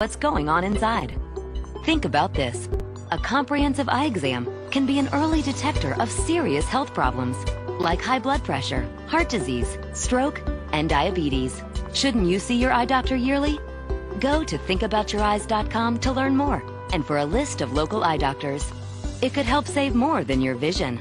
what's going on inside. Think about this. A comprehensive eye exam can be an early detector of serious health problems like high blood pressure, heart disease, stroke, and diabetes. Shouldn't you see your eye doctor yearly? Go to thinkaboutyoureyes.com to learn more and for a list of local eye doctors. It could help save more than your vision.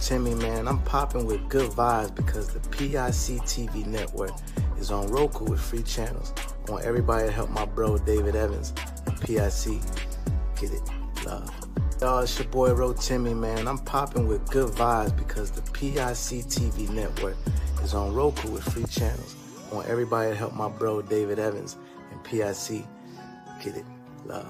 Timmy, man, I'm popping with good vibes because the PIC TV network is on Roku with free channels. I want everybody to help my bro David Evans and PIC get it. Love. Y'all, it's your boy Ro Timmy, man. I'm popping with good vibes because the PIC TV network is on Roku with free channels. I want everybody to help my bro David Evans and PIC get it. Love.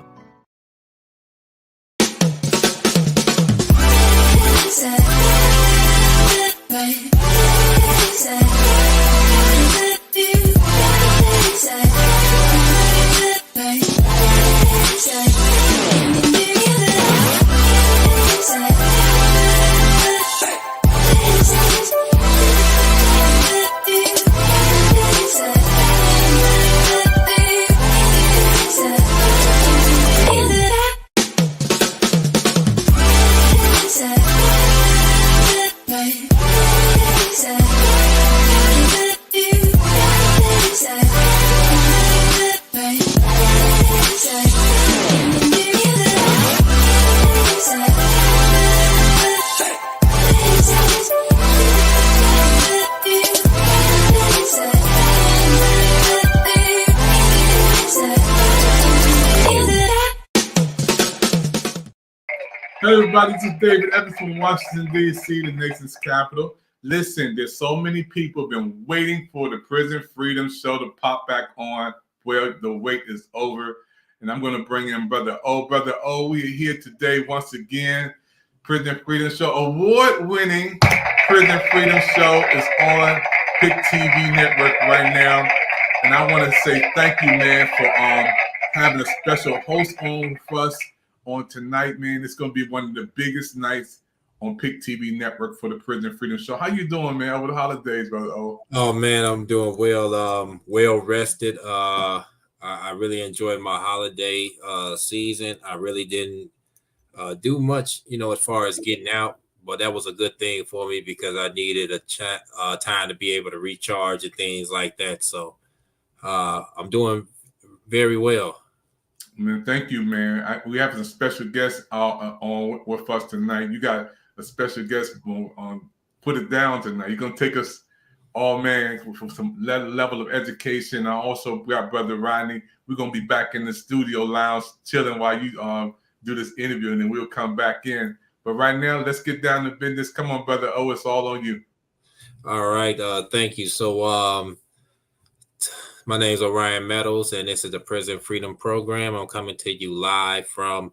Hey everybody, this is David Evans from Washington, D.C., the nation's capital. Listen, there's so many people been waiting for the Prison Freedom Show to pop back on. Well, the wait is over, and I'm going to bring in Brother O. Brother O, we are here today once again. Prison Freedom Show, award-winning Prison Freedom Show is on PIC TV Network right now, and I want to say thank you, man, for having a special host on for us on tonight, man. It's going to be one of the biggest nights on PIC TV Network for the Prison Freedom Show. How you doing, man, over the holidays, Brother O? Oh, man, I'm doing well. Well rested. I really enjoyed my holiday season. I really didn't do much, as far as getting out, but that was a good thing for me because I needed a time to be able to recharge and things like that. So I'm doing very well. Man, thank you, man. We have a special guest on with us tonight. You got a special guest on Put It Down tonight. You're going to take us all, man, from some level of education. I also got Brother Rodney. We're going to be back in the studio lounge chilling while you do this interview, and then we'll come back in. But right now, let's get down to business. Come on, Brother O, it's all on you. All right. Thank you. So my name is Orion Meadows, and this is the Prison Freedom Program. I'm coming to you live from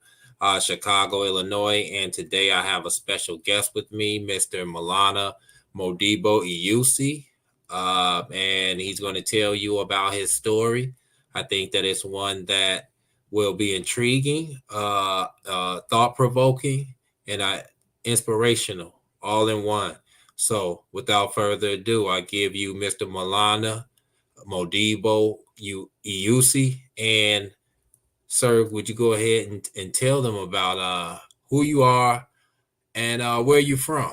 Chicago, Illinois, and today I have a special guest with me, Mr. Maulana Modibo Iusi, and he's going to tell you about his story. I think that it's one that will be intriguing, thought-provoking, and inspirational, all in one. So without further ado, I give you Mr. Maulana Modibo Iusi. And sir, would you go ahead and tell them about who you are and where you're from?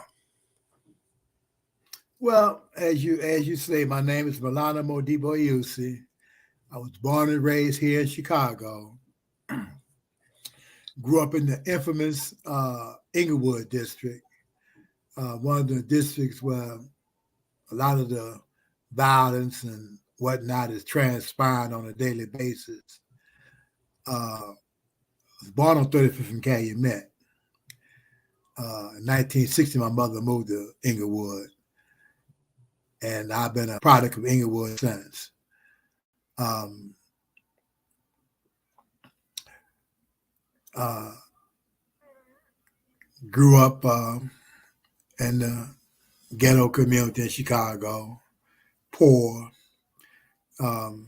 Well, as you say, my name is Maulana Modibo Iusi. I was born and raised here in Chicago. Grew up in the infamous Inglewood district, one of the districts where a lot of the violence and whatnot is transpiring on a daily basis. I was born on 35th and Calumet. In 1960, my mother moved to Inglewood, and I've been a product of Inglewood since. Grew up in the ghetto community in Chicago, poor, and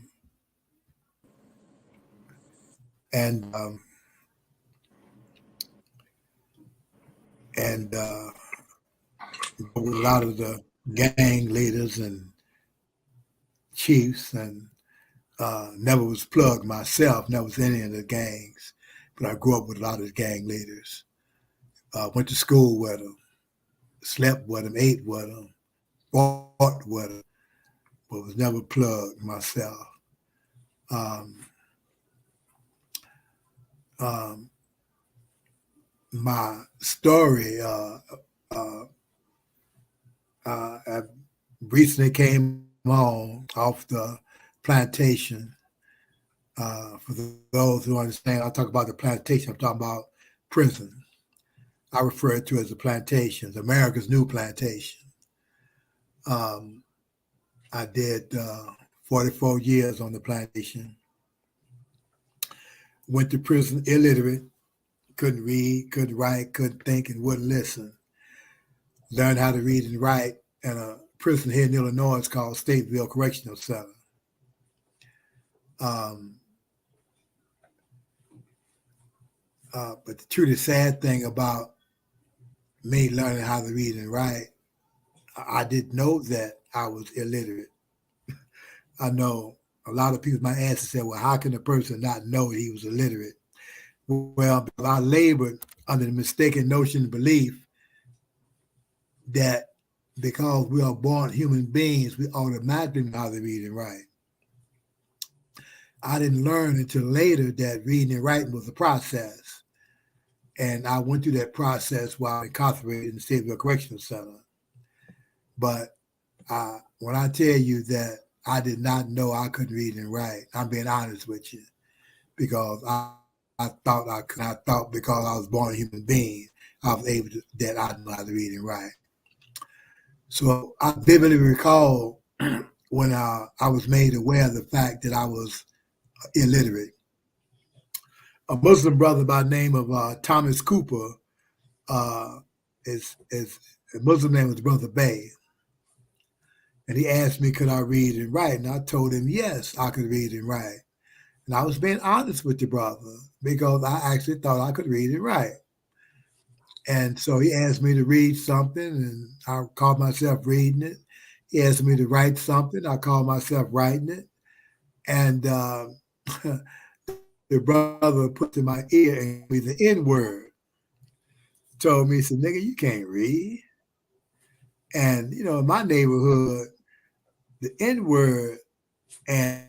with a lot of the gang leaders and chiefs, and never was plugged myself, never was in any of the gangs, but I grew up with a lot of the gang leaders. Went to school with them, slept with them, ate with them, fought with them, but was never plugged myself. My story, I recently came home off the plantation. For those who understand, I talk about the plantation, I'm talking about prison. I refer to it as the plantations, America's New Plantation. I did 44 years on the plantation. Went to prison illiterate, couldn't read, couldn't write, couldn't think, and wouldn't listen. Learned how to read and write in a prison here in Illinois called Stateville Correctional Center. But the truly sad thing about me learning how to read and write, I didn't know that I was illiterate. I know a lot of people might ask and say, well, how can a person not know he was illiterate? Well, I labored under the mistaken notion and belief that because we are born human beings, we automatically know how to read and write. I didn't learn until later that reading and writing was a process. And I went through that process while incarcerated in the Stateville Correctional Center. But when I tell you that I did not know I couldn't read and write, I'm being honest with you, because I thought because I was born a human being, I was able to, that I know how to read and write. So I vividly recall when I was made aware of the fact that I was illiterate. A Muslim brother by the name of Thomas Cooper, his Muslim name was Brother Bay. And he asked me, could I read and write? And I told him, yes, I could read and write. And I was being honest with the brother because I actually thought I could read and write. And so he asked me to read something, and I called myself reading it. He asked me to write something. I called myself writing it. And the brother put to my ear and me the N-word. Told me, he said, nigga, you can't read. And, you know, in my neighborhood, the N-word and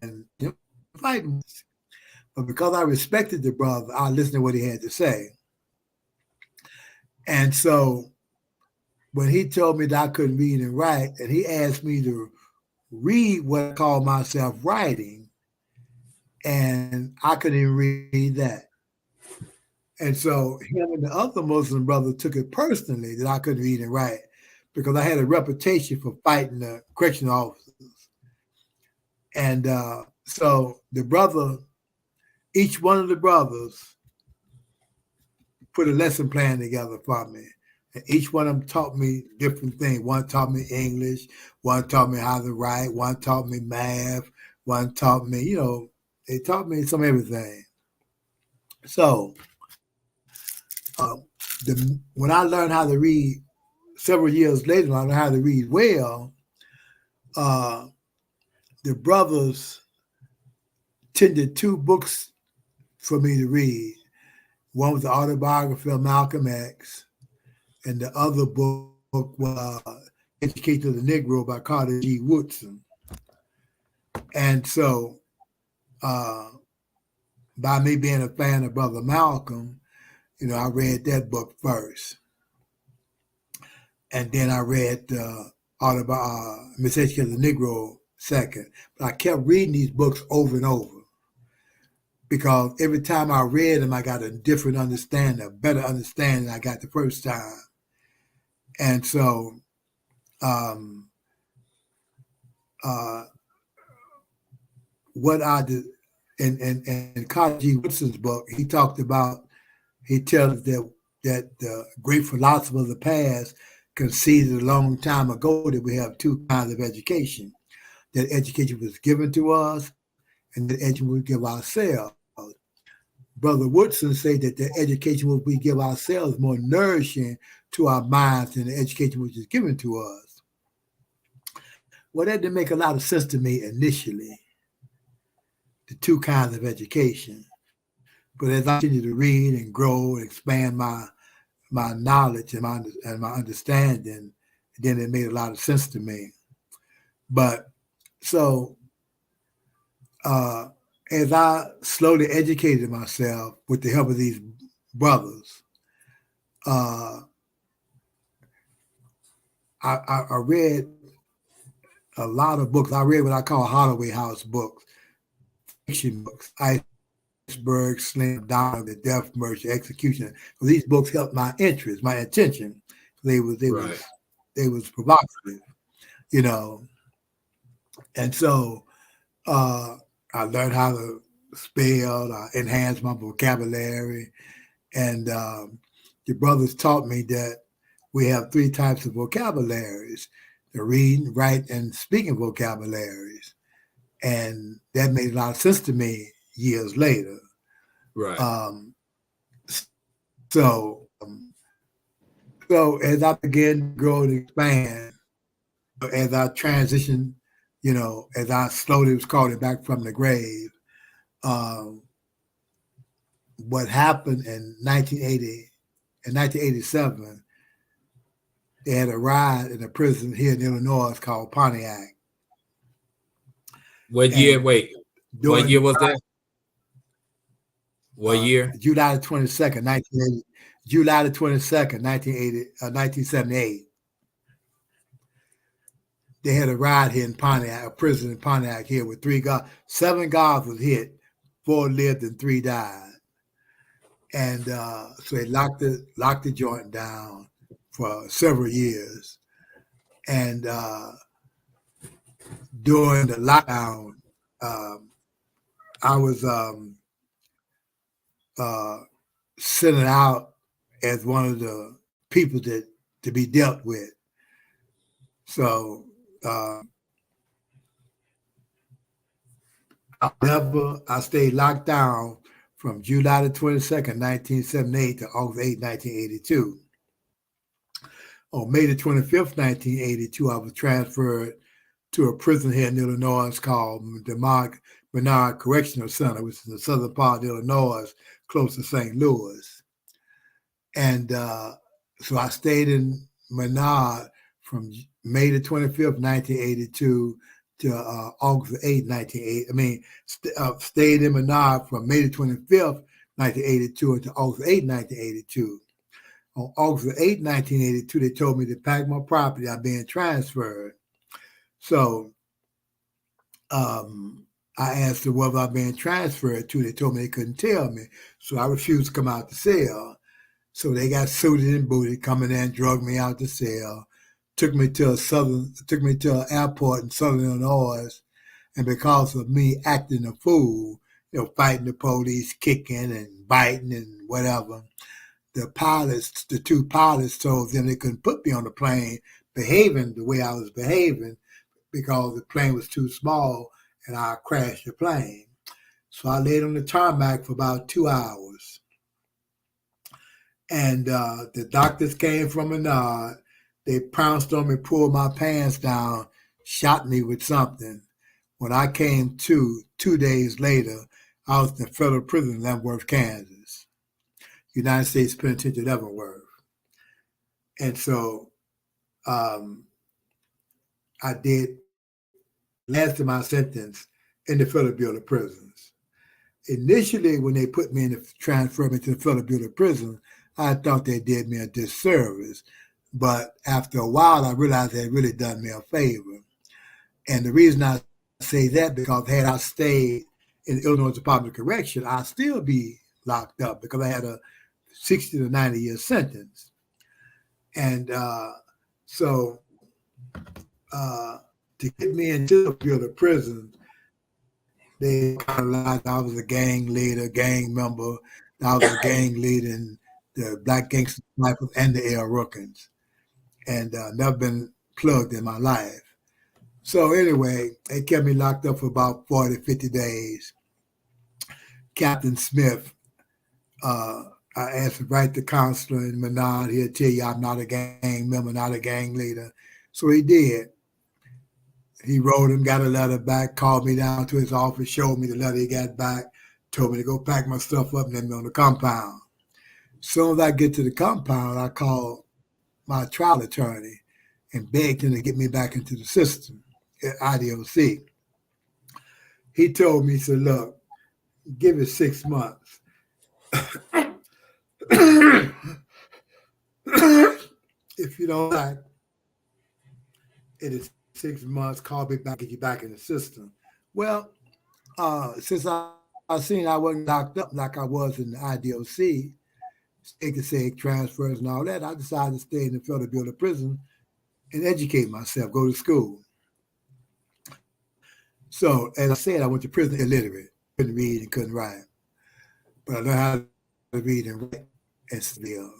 you know, fighting. But because I respected the brother, I listened to what he had to say. And so when he told me that I couldn't read and write, and he asked me to read what I call myself writing, and I couldn't even read that. And so him and the other Muslim brother took it personally that I couldn't read and write because I had a reputation for fighting the correctional officers. And so the brother, each one of the brothers put a lesson plan together for me. And each one of them taught me different things. One taught me English, one taught me how to write, one taught me math, one taught me, they taught me some everything. So when I learned how to read several years later, I learned how to read well. The brothers tended 2 books for me to read. One was the autobiography of Malcolm X, and the other book was Education of the Negro by Carter G. Woodson. And so, by me being a fan of Brother Malcolm, I read that book first. And then I read Miseducation of the Negro second. But I kept reading these books over and over, because every time I read them, I got a different understanding, a better understanding than I got the first time. And so, what I did in Carter G. Woodson's book, he tells us that the great philosophers of the past conceded a long time ago that we have 2 kinds of education. That education was given to us, and that education we give ourselves. Brother Woodson said that the education we give ourselves is more nourishing to our minds than the education which is given to us. Well, that didn't make a lot of sense to me initially, the 2 kinds of education. But as I continue to read and grow and expand my knowledge and my understanding, then it made a lot of sense to me. But so as I slowly educated myself with the help of these brothers, I read a lot of books. I read what I call Holloway House books, fiction books, Iceberg, Slim Dog, The Death, Mercy, Execution. So these books helped my interest, my attention. They was provocative, And so I learned how to spell, I enhanced my vocabulary. And the brothers taught me that we have 3 types of vocabularies: the reading, writing, and speaking vocabularies. And that made a lot of sense to me years later. Right. So as I began to grow and expand, as I transitioned, as I slowly was calling back from the grave, what happened in 1987, they had a riot in a prison here in Illinois called Pontiac. What year? Wait. What year was that? What year? July the 22nd, 1980. July the 22nd, 1978. They had a riot here in Pontiac, a prison in Pontiac here with 3 guards. 7 guards was hit, 4 lived and 3 died. And so they locked the joint down for several years. And during the lockdown, I was sent out as one of the people to be dealt with. So I stayed locked down from July the 22nd, 1978 to August 8, 1982. On May the 25th, 1982, I was transferred to a prison here in Illinois called the Menard Correctional Center, which is in the southern part of Illinois, close to St. Louis. And so I stayed in Menard from May the 25th, 1982 to August 8, 1980. Stayed in Menard from May the 25th, 1982 until August 8, 1982. On August 8, 1982, they told me to pack my property. I'm being transferred. So I asked them whether I'm being transferred to. They told me they couldn't tell me. So I refused to come out the cell. So they got suited and booted, coming in, drugged me out the cell, took me to an airport in southern Illinois. And because of me acting a fool, fighting the police, kicking and biting and whatever, the 2 pilots told them they couldn't put me on the plane behaving the way I was behaving because the plane was too small and I crashed the plane. So I laid on the tarmac for about 2 hours. And the doctors came from a nod. They pounced on me, pulled my pants down, shot me with something. When I came to 2 days later, I was in federal prison in Leavenworth, Kansas, United States Penitentiary, Leavenworth. And so I did last of my sentence in the Federal Bureau of Prisons. Initially, when they put me transferred me to the Federal Bureau of Prisons, I thought they did me a disservice. But after a while, I realized they had really done me a favor. And the reason I say that, because had I stayed in the Illinois Department of Correction, I'd still be locked up because I had a 60 to 90 year sentence. And so to get me into the Bureau of Prison, they kind of realized I was a gang leader, gang member. I was a gang leader in the Black Gangster Rifles and the L. Rookins, and never been plugged in my life. So anyway, they kept me locked up for about 40, 50 days. Captain Smith, I asked to write the counselor in Menard. He'll tell you I'm not a gang member, not a gang leader. So he did. He wrote him, got a letter back, called me down to his office, showed me the letter he got back, told me to go pack my stuff up and let me on the compound. As soon as I get to the compound, I called my trial attorney and begged him to get me back into the system at IDOC. He told me, he said, look, give it 6 months. If you don't like it, is 6 months, call me back, get you back in the system. Well, since I seen I wasn't locked up like I was in the IDOC, seg transfers and all that, I decided to stay in the Federal Bureau of Prison and educate myself, go to school. So, as I said, I went to prison illiterate, couldn't read and couldn't write. But I learned how to read and write and spell.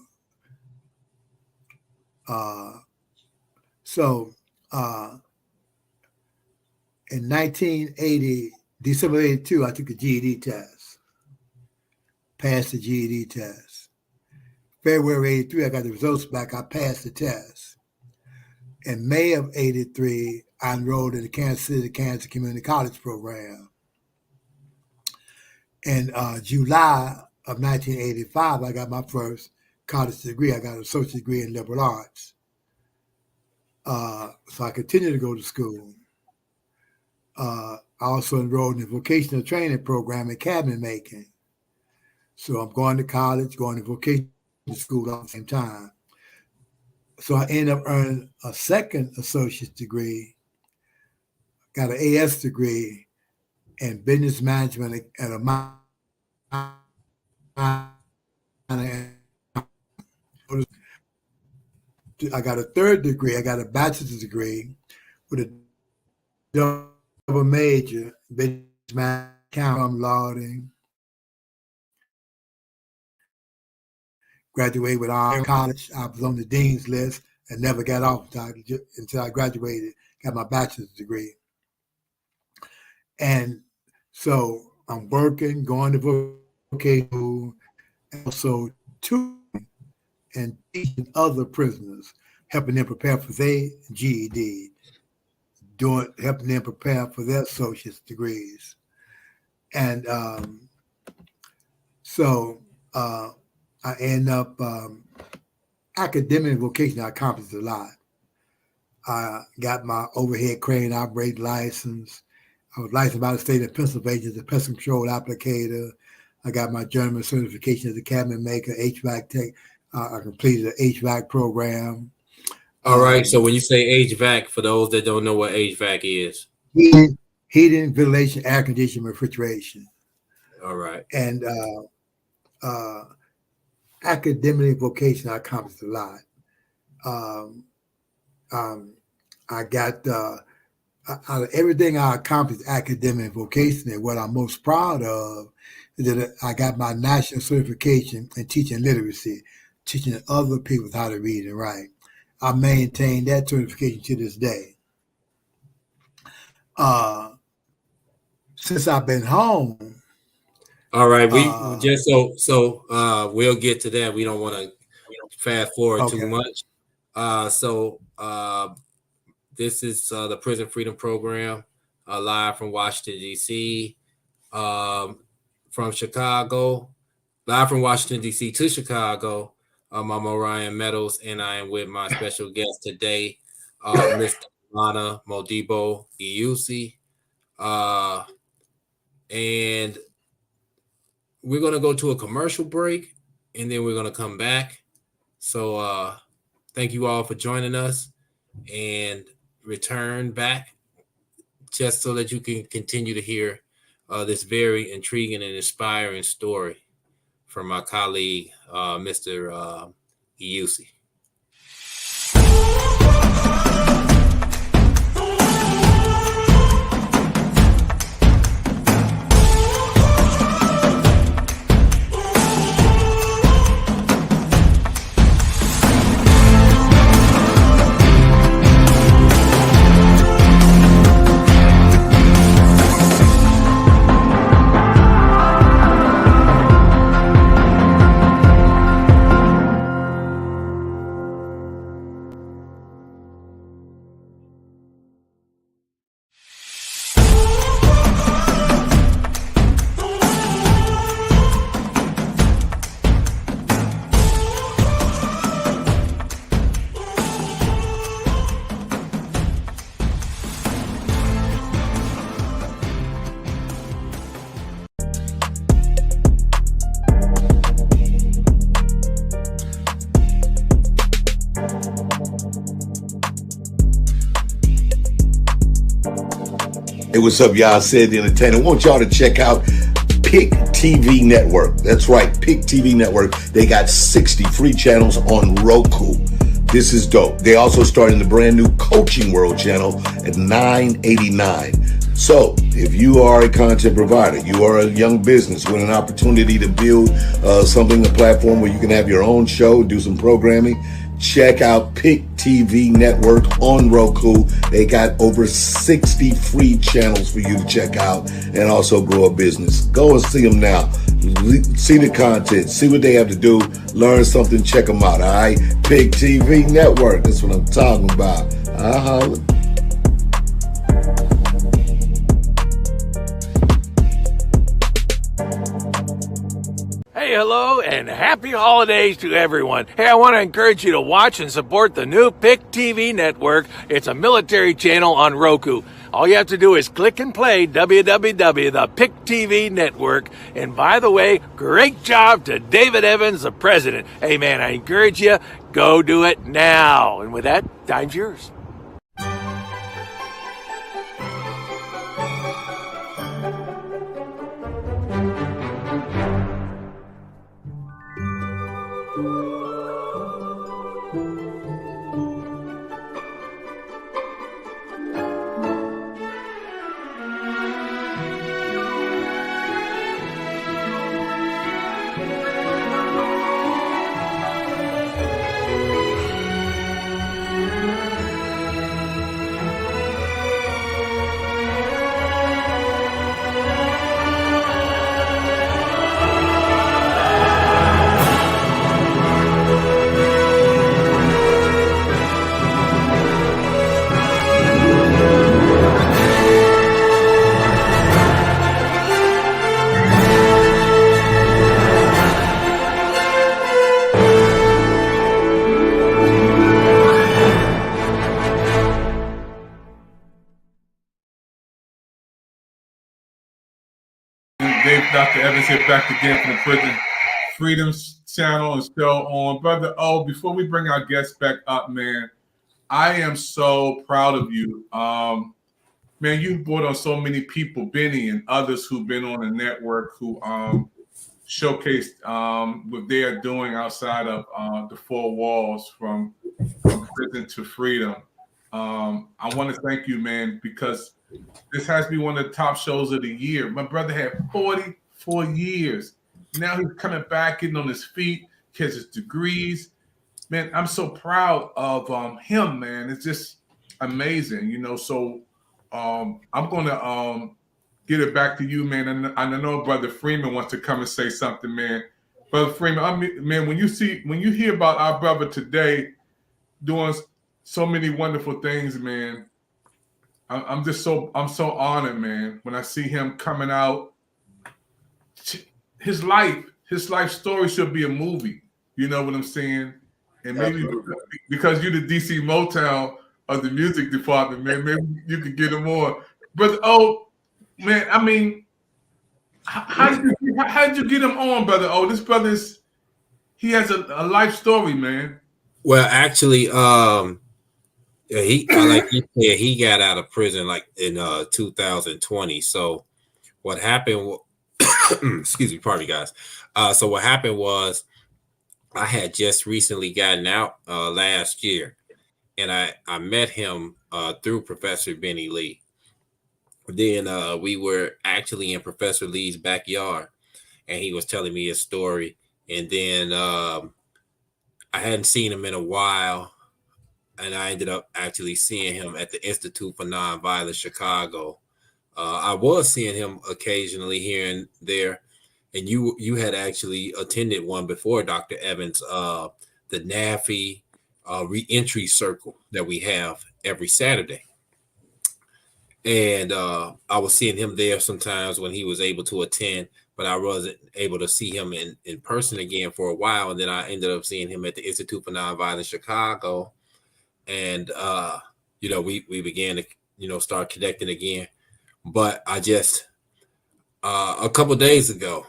In 1980, December 82, I took a GED test, passed the GED test. February 83, I got the results back, I passed the test. In May of 83, I enrolled in the Kansas City, Kansas Community College program. In July of 1985, I got my first college degree. I got an associate degree in liberal arts. So I continued to go to school. I also enrolled in the vocational training program in cabinet making. So I'm going to college, going to vocational school at the same time. So I ended up earning a second associate's degree, got an AS degree in business management at a I got a third degree. I got a bachelor's degree with a double major, business management, accounting, lauding. Graduated with honors college. I was on the dean's list and never got off until I graduated, got my bachelor's degree. And so I'm working, going to vocational, also tutoring and teaching other prisoners, helping them prepare for their GED, helping them prepare for their associate's degrees. And I end up academic and vocational. I accomplished a lot. I got my overhead crane operating license. I was licensed by the state of Pennsylvania as a pest control applicator. I got my journeyman certification as a cabinet maker, HVAC tech. I completed an HVAC program. All right. So when you say HVAC, for those that don't know what HVAC is, heating, ventilation, air conditioning, refrigeration. All right. And academically and vocational, I accomplished a lot. I got out of everything I accomplished academic and vocational, what I'm most proud of is that I got my national certification in teaching literacy, teaching other people how to read and write. I maintain that certification to this day. since I've been home. All right, we just we'll get to that. We don't want to fast forward too much. This is the Prison Freedom Program, live from Washington, D.C., from Chicago, live from Washington, D.C. to Chicago. I'm Orion Meadows, and I am with my special guest today, Mr. Lana Modibo Iusi. And we're going to go to a commercial break, and then we're going to come back. So thank you all for joining us, and return back just so that you can continue to hear this very intriguing and inspiring story from my colleague, Mr. Iusi. Hey, what's up, y'all? Sid the Entertainer. I want y'all to check out Pick TV Network. That's right, Pick TV Network. They got 60 free channels on Roku. This is dope. They also started the brand new Coaching World channel at $9.89. So if you are a content provider, you are a young business with an opportunity to build a platform where you can have your own show, do some programming, check out Pick TV Network on Roku. They got over 60 free channels for you to check out and also grow a business. Go and see them now. See the content. See what they have to do. Learn something. Check them out. All right? Pick TV Network. That's what I'm talking about. Hey, hello, and happy holidays to everyone. Hey, I want to encourage you to watch and support the new Pick TV Network. It's a military channel on Roku. All you have to do is click and play www, the Pick TV Network. And by the way, great job to David Evans, the president. Hey, man, I encourage you, go do it now. And with that, time's yours. Dr. Evans here back again from the Prison Freedom Channel and show on. Brother O, before we bring our guests back up, man, I am so proud of you. Man, you've brought on so many people, Benny and others who've been on the network who showcased what they are doing outside of the four walls from prison to freedom. I want to thank you, man, because this has to be one of the top shows of the year. My brother had 44 years. Now he's coming back, getting on his feet, has his degrees. Man, I'm so proud of him, man. It's just amazing, you know. So I'm going to get it back to you, man. And I know Brother Freeman wants to come and say something, man. Brother Freeman, man, when you hear about our brother today doing so many wonderful things, man, I'm so honored, man, when I see him coming out. His life story should be a movie. You know what I'm saying? And maybe because you're the DC Motown of the music department, man, maybe you could get him on. But man, I mean, how did you get him on, Brother O? This brother's he has a life story, man. Well, actually, he like you said, he got out of prison like in 2020. So what happened? Excuse me, pardon me, guys. So what happened was I had just recently gotten out last year, and I met him through Professor Benny Lee. Then we were actually in Professor Lee's backyard, and he was telling me his story. And then I hadn't seen him in a while, and I ended up actually seeing him at the Institute for Nonviolence Chicago. I was seeing him occasionally here and there, and you had actually attended one before, Dr. Evans, the NAFI reentry circle that we have every Saturday. And I was seeing him there sometimes when he was able to attend, but I wasn't able to see him in person again for a while. And then I ended up seeing him at the Institute for Nonviolence Chicago. And, we began to, start connecting again. But I just, a couple days ago,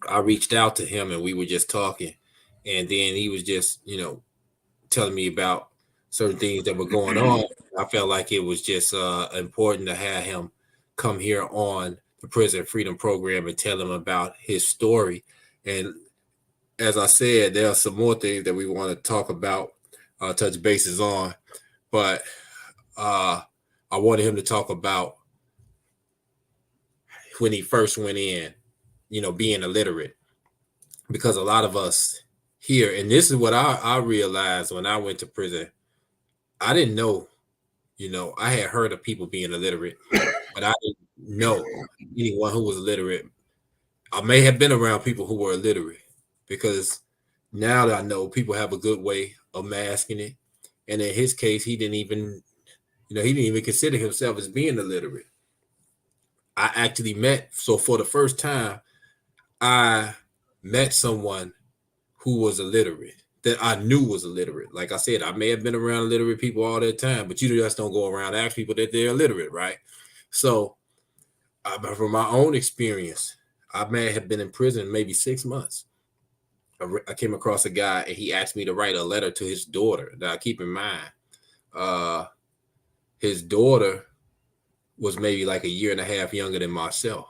I reached out to him and we were just talking. And then he was just, telling me about certain things that were going on. I felt like it was just important to have him come here on the Prison Freedom Program and tell him about his story. And as I said, there are some more things that we want to talk about, touch bases on. But I wanted him to talk about when he first went in, being illiterate. Because a lot of us here, and this is what I realized when I went to prison, I didn't know, I had heard of people being illiterate, but I didn't know anyone who was illiterate. I may have been around people who were illiterate, because now that I know, people have a good way of masking it. And in his case, he didn't even consider himself as being illiterate. I actually for the first time, I met someone who was illiterate, that I knew was illiterate. Like I said, I may have been around illiterate people all that time, but you just don't go around and ask people that they're illiterate, right? So from my own experience, I may have been in prison maybe 6 months. I came across a guy and he asked me to write a letter to his daughter. Now, keep in mind, his daughter was maybe like a year and a half younger than myself.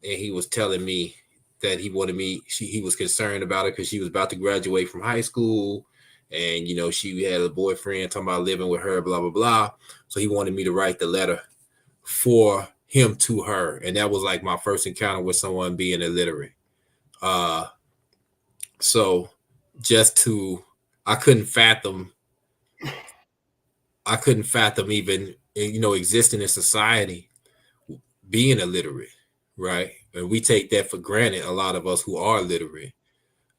And he was telling me that he wanted me, he was concerned about it because she was about to graduate from high school. And, she had a boyfriend talking about living with her, blah, blah, blah. So he wanted me to write the letter for him to her. And that was like my first encounter with someone being illiterate. So I couldn't fathom even, existing in society being illiterate, right? And we take that for granted, a lot of us who are literate,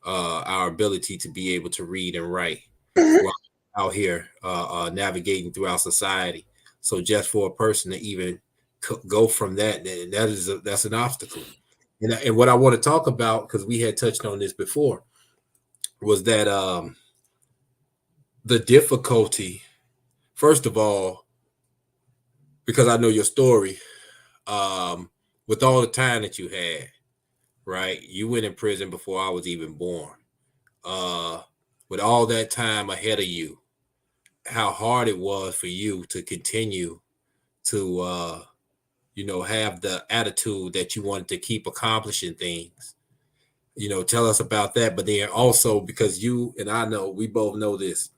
our ability to be able to read and write out here navigating throughout society. So just for a person to even go from that, that's an obstacle. And what I want to talk about, because we had touched on this before, was that the difficulty, first of all, because I know your story, with all the time that you had, right? You went in prison before I was even born. With all that time ahead of you, how hard it was for you to continue to, have the attitude that you wanted to keep accomplishing things. Tell us about that. But then also, because you and I know, we both know this,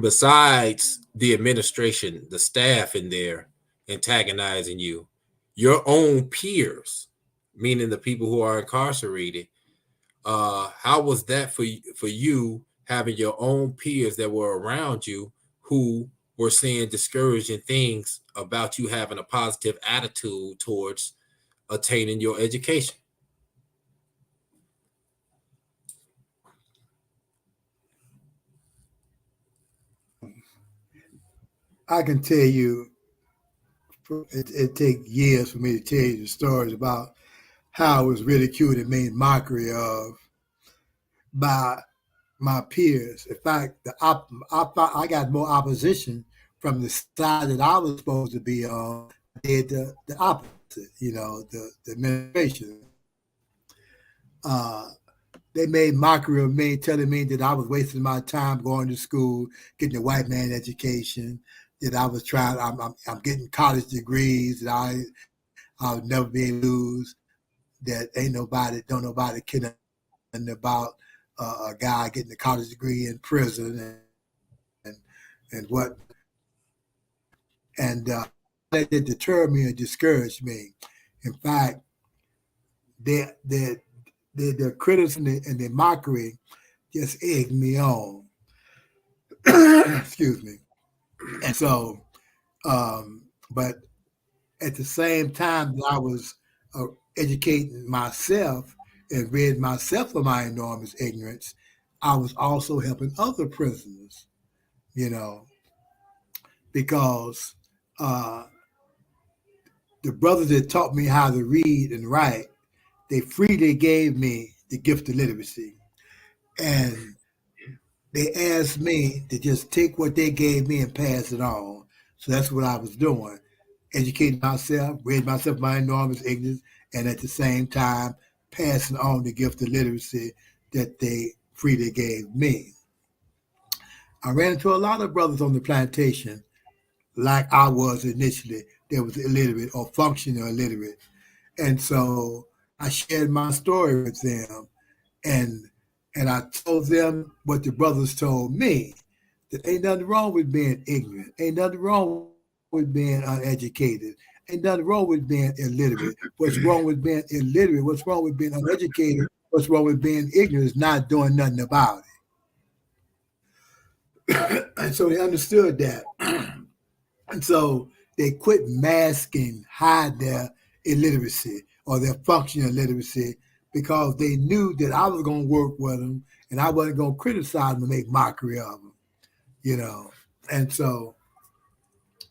besides the administration, the staff in there antagonizing you, your own peers, meaning the people who are incarcerated, how was that for you having your own peers that were around you who were saying discouraging things about you having a positive attitude towards attaining your education. I can tell you, it takes years for me to tell you the stories about how I was ridiculed and made mockery of by my peers. In fact, I got more opposition from the side that I was supposed to be on. Did the opposite, the administration. They made mockery of me, telling me that I was wasting my time going to school, getting a white man education, that I was trying, I'm getting college degrees, that I'll never be able to lose, that don't nobody care nothing about a guy getting a college degree in prison and what. And that deterred me and discouraged me. In fact, the criticism and the mockery just egged me on. Excuse me. And so, but at the same time that I was educating myself and rid myself of my enormous ignorance, I was also helping other prisoners, because the brothers that taught me how to read and write, they freely gave me the gift of literacy. And they asked me to just take what they gave me and pass it on. So that's what I was doing, educating myself, rid myself of my enormous ignorance, and at the same time, passing on the gift of literacy that they freely gave me. I ran into a lot of brothers on the plantation, like I was initially, that was illiterate or functional illiterate. And so I shared my story with them, and I told them what the brothers told me, that ain't nothing wrong with being ignorant, ain't nothing wrong with being uneducated, ain't nothing wrong with being illiterate. What's wrong with being illiterate? What's wrong with being uneducated? What's wrong with being ignorant is not doing nothing about it. And so they understood that. And so they quit masking, hide their illiteracy or their functional illiteracy, because they knew that I was going to work with them and I wasn't going to criticize them and make mockery of them, And so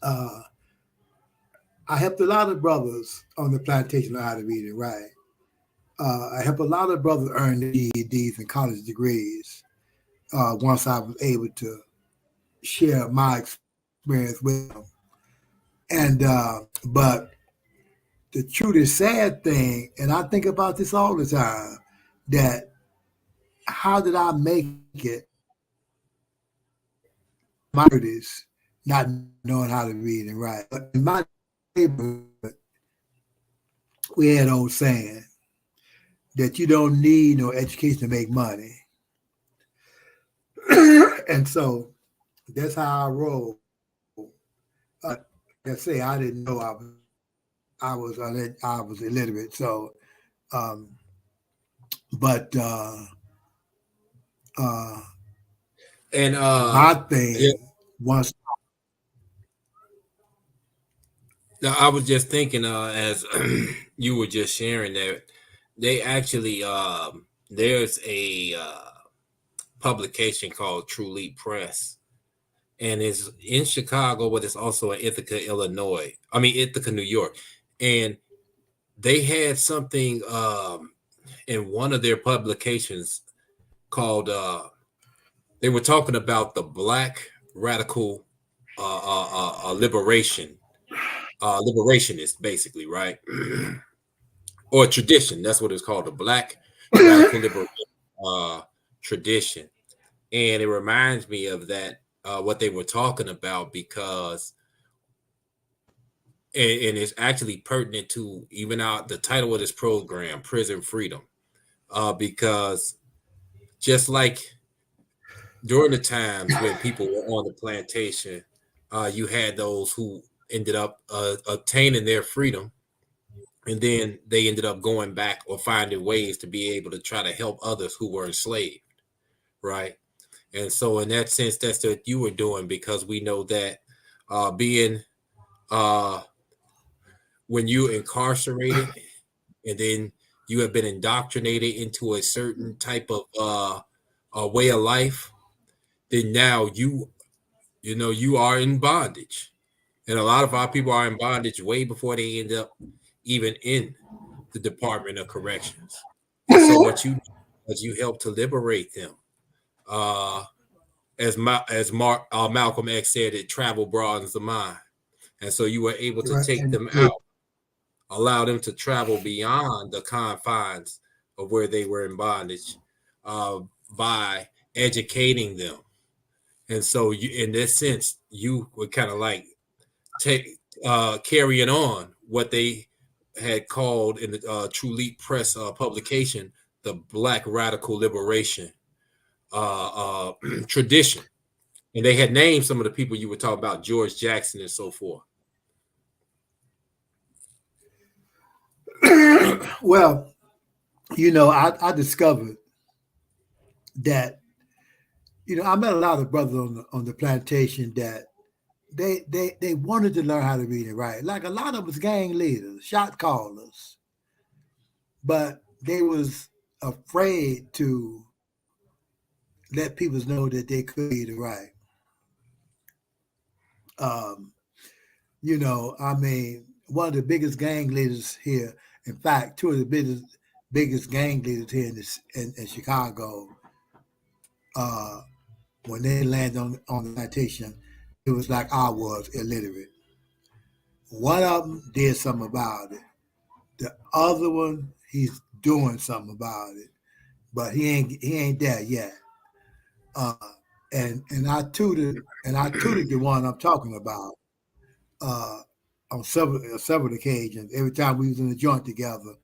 I helped a lot of brothers on the plantation learn how to read and write. I helped a lot of brothers earn their GEDs and college degrees once I was able to share my experience with them. And but the truly sad thing, and I think about this all the time, that how did I make it? My is not knowing how to read and write. But in my neighborhood, we had an old saying that you don't need no education to make money. And so that's how I roll. Like I say, I didn't know I was illiterate. So, my thing was. Now, I was just thinking, as you were just sharing that, they actually there's a publication called True Leap Press, and it's in Chicago, but it's also in Ithaca, Ithaca, New York. And they had something in one of their publications called, they were talking about the Black radical liberationist, basically, right? Or tradition, that's what it's called, the Black radical liberation tradition. And it reminds me of that, what they were talking about, because and it's actually pertinent to even the title of this program, Prison Freedom, because just like during the times when people were on the plantation, you had those who ended up obtaining their freedom, and then they ended up going back or finding ways to be able to try to help others who were enslaved, right? And so in that sense, that's what you were doing, because we know that being when you incarcerated and then you have been indoctrinated into a certain type of way of life, then now you are in bondage. And a lot of our people are in bondage way before they end up even in the Department of Corrections. And so what you do is you help to liberate them. As Malcolm X said, it travel broadens the mind. And so you were able to take them out, allow them to travel beyond the confines of where they were in bondage by educating them. And so you, in this sense, you were kind of like carrying on what they had called in the True Leap Press publication, the Black Radical Liberation tradition. And they had named some of the people you were talking about, George Jackson and so forth. Well, I discovered that, I met a lot of brothers on the plantation that they wanted to learn how to read and write. Like a lot of us gang leaders, shot callers, but they was afraid to let people know that they could read and write. One of the biggest gang leaders here, in fact, two of the biggest gang leaders here in Chicago, when they landed on the plantation, it was like I was illiterate. One of them did something about it. The other one, he's doing something about it, but he ain't there yet. And I tutored the one I'm talking about on several occasions. Every time we was in the joint together,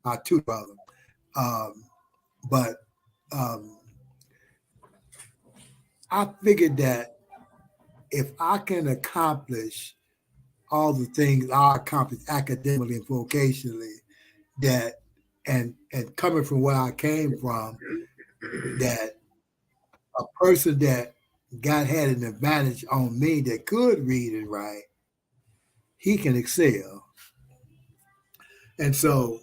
I tutored them. But I figured that if I can accomplish all the things I accomplished academically and vocationally, that and coming from where I came from, that a person that had an advantage on me that could read and write, he can excel. And so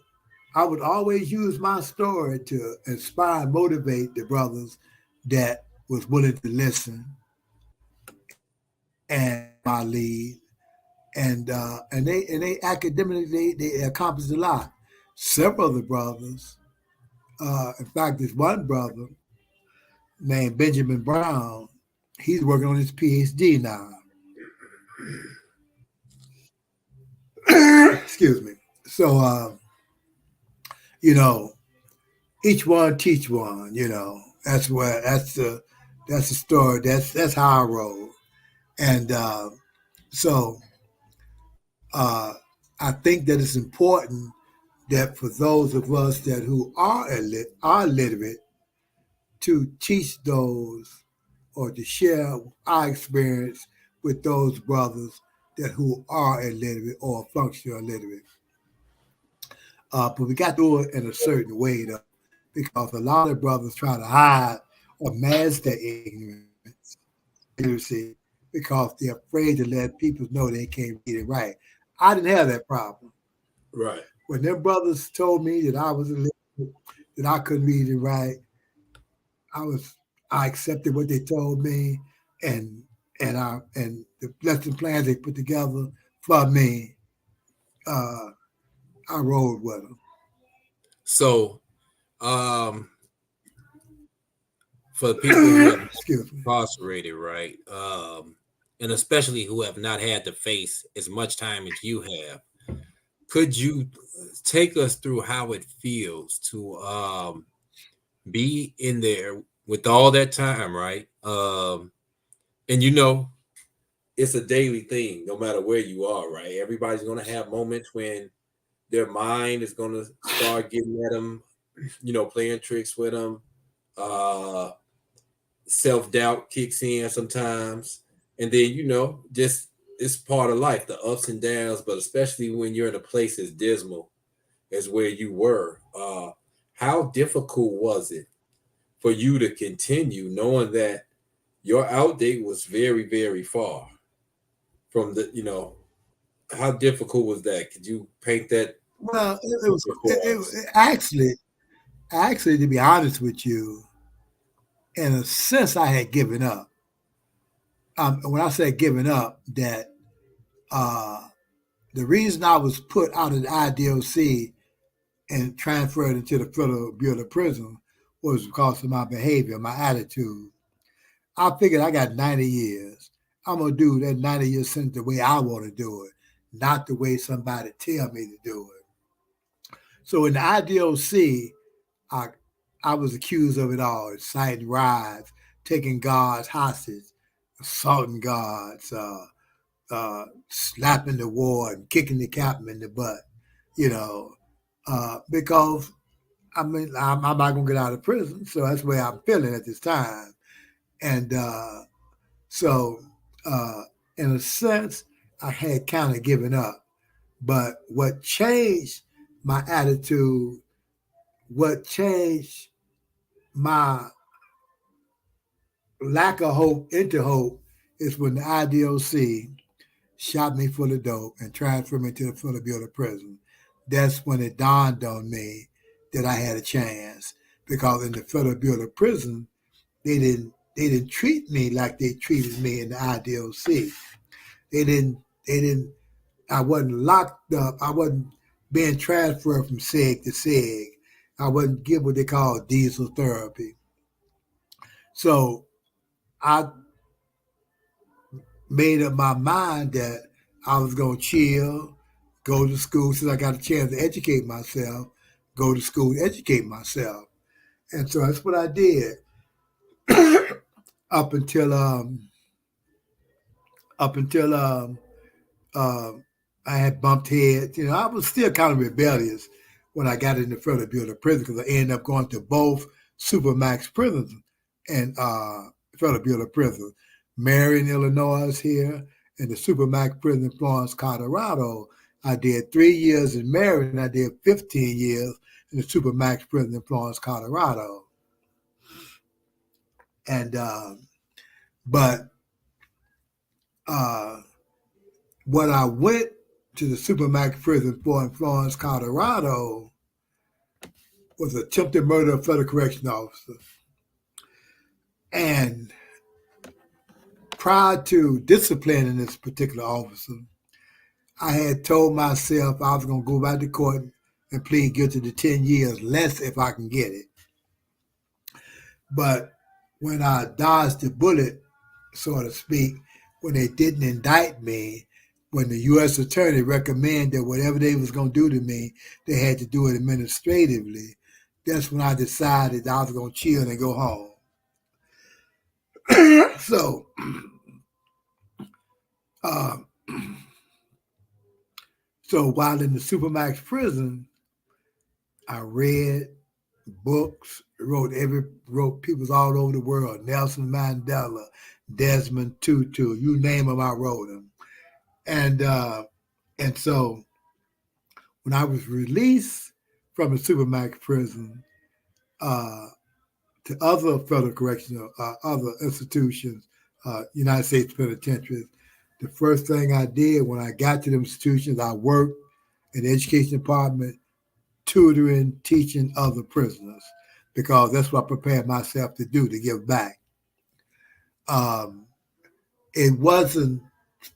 I would always use my story to inspire and motivate the brothers that was willing to listen and my lead. And they academically they accomplished a lot. Several of the brothers, in fact, there's one brother named Benjamin Brown. He's working on his PhD now. Excuse me. So, each one teach one. That's the story. That's how I roll. And I think that it's important that for those of us that who are literate, to teach those or to share our experience with those brothers that who are illiterate or functional illiterate. But we got to do it in a certain way, though, because a lot of brothers try to hide or mask their ignorance, illiteracy, because they're afraid to let people know they can't read and write. I didn't have that problem. Right. When them brothers told me that I was illiterate, that I couldn't read and write, I accepted what they told me, and the lesson plans they put together for me, I rolled with them. So, for the people who have incarcerated, right, and especially who have not had to face as much time as you have, could you take us through how it feels to be in there with all that time, right? And it's a daily thing, no matter where you are, right? Everybody's going to have moments when their mind is going to start getting at them, playing tricks with them. Self-doubt kicks in sometimes. And then, just it's part of life, the ups and downs, but especially when you're in a place as dismal as where you were. How difficult was it for you to continue knowing that your out date was very, very far? from the, how difficult was that? Could you paint that? Well, it actually, to be honest with you, in a sense, I had given up. When I say giving up, that the reason I was put out of the IDOC and transferred into the Federal Bureau of Prison was because of my behavior, my attitude. I figured I got 90 years. I'm going to do that 90-year sentence the way I want to do it, not the way somebody tell me to do it. So in the IDOC, I was accused of it all, inciting riots, taking guards hostage, assaulting guards, slapping the ward, kicking the captain in the butt, because I'm not going to get out of prison. So that's the way I'm feeling at this time. And so in a sense, I had kind of given up. But what changed my attitude, what changed my lack of hope into hope is when the IDOC shot me full of dope and transferred me to the Federal Bureau of Prison. That's when it dawned on me that I had a chance, because in the Federal Bureau of Prison, they didn't treat me like they treated me in the IDOC. I wasn't locked up. I wasn't being transferred from SEG to SEG. I wasn't given what they call diesel therapy. So I made up my mind that I was going to chill, go to school, since I got a chance to educate myself, go to school, educate myself. And so that's what I did up until I had bumped heads. I was still kind of rebellious when I got in the Federal Bureau of Prison, because I ended up going to both Supermax prisons and Federal Bureau of Prison. Marion, Illinois is here, and the Supermax prison in Florence, Colorado. I did 3 years in Marion, and I did 15 years in the Supermax prison in Florence, Colorado. And when I went to the Supermax prison in Florence, Colorado, was attempted murder of a federal correctional officer. And prior to disciplining this particular officer, I had told myself I was going to go back to court and plead guilty to 10 years, less if I can get it. But when I dodged the bullet, so to speak, when they didn't indict me, when the U.S. attorney recommended that whatever they was going to do to me, they had to do it administratively, that's when I decided I was going to chill and go home. So, while in the Supermax prison, I read books, wrote people all over the world, Nelson Mandela, Desmond Tutu, you name them, I wrote them. And so when I was released from the Supermax prison to other federal correctional, other institutions, United States penitentiaries, the first thing I did when I got to the institutions, I worked in the education department, tutoring, teaching other prisoners, because that's what I prepared myself to do, to give back. It wasn't,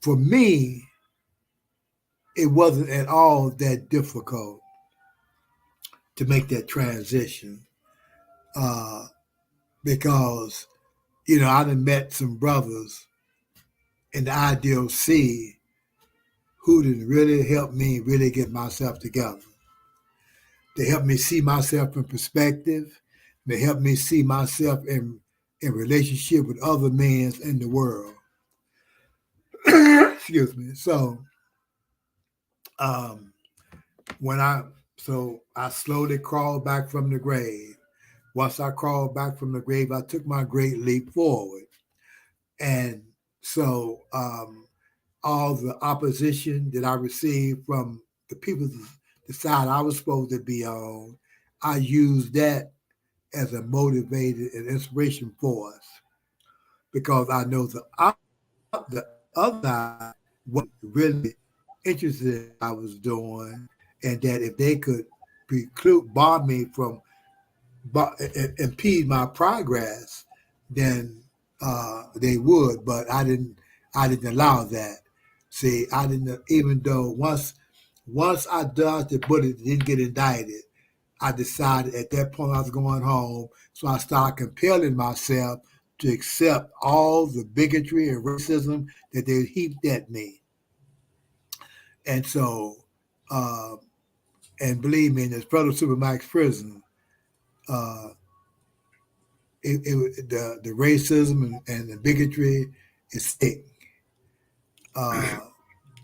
for me, it wasn't at all that difficult to make that transition, because, I done met some brothers in the IDOC who didn't really help me really get myself together. They helped me see myself in perspective. They helped me see myself in relationship with other men in the world. Excuse me. So, I slowly crawled back from the grave. Once I crawled back from the grave, I took my great leap forward. And so all the opposition that I received from the people, the side I was supposed to be on, I used that as a motivated and inspiration force, because I know the other side what really interested I was doing, and that if they could bar me from impede my progress, then they would. But I didn't allow that. See, I didn't, even though once I dodged the bullet, didn't get indicted, I decided at that point I was going home. So I started compelling myself to accept all the bigotry and racism that they heaped at me. And so, and believe me, in this Federal Supermax prison, the racism and the bigotry is thick.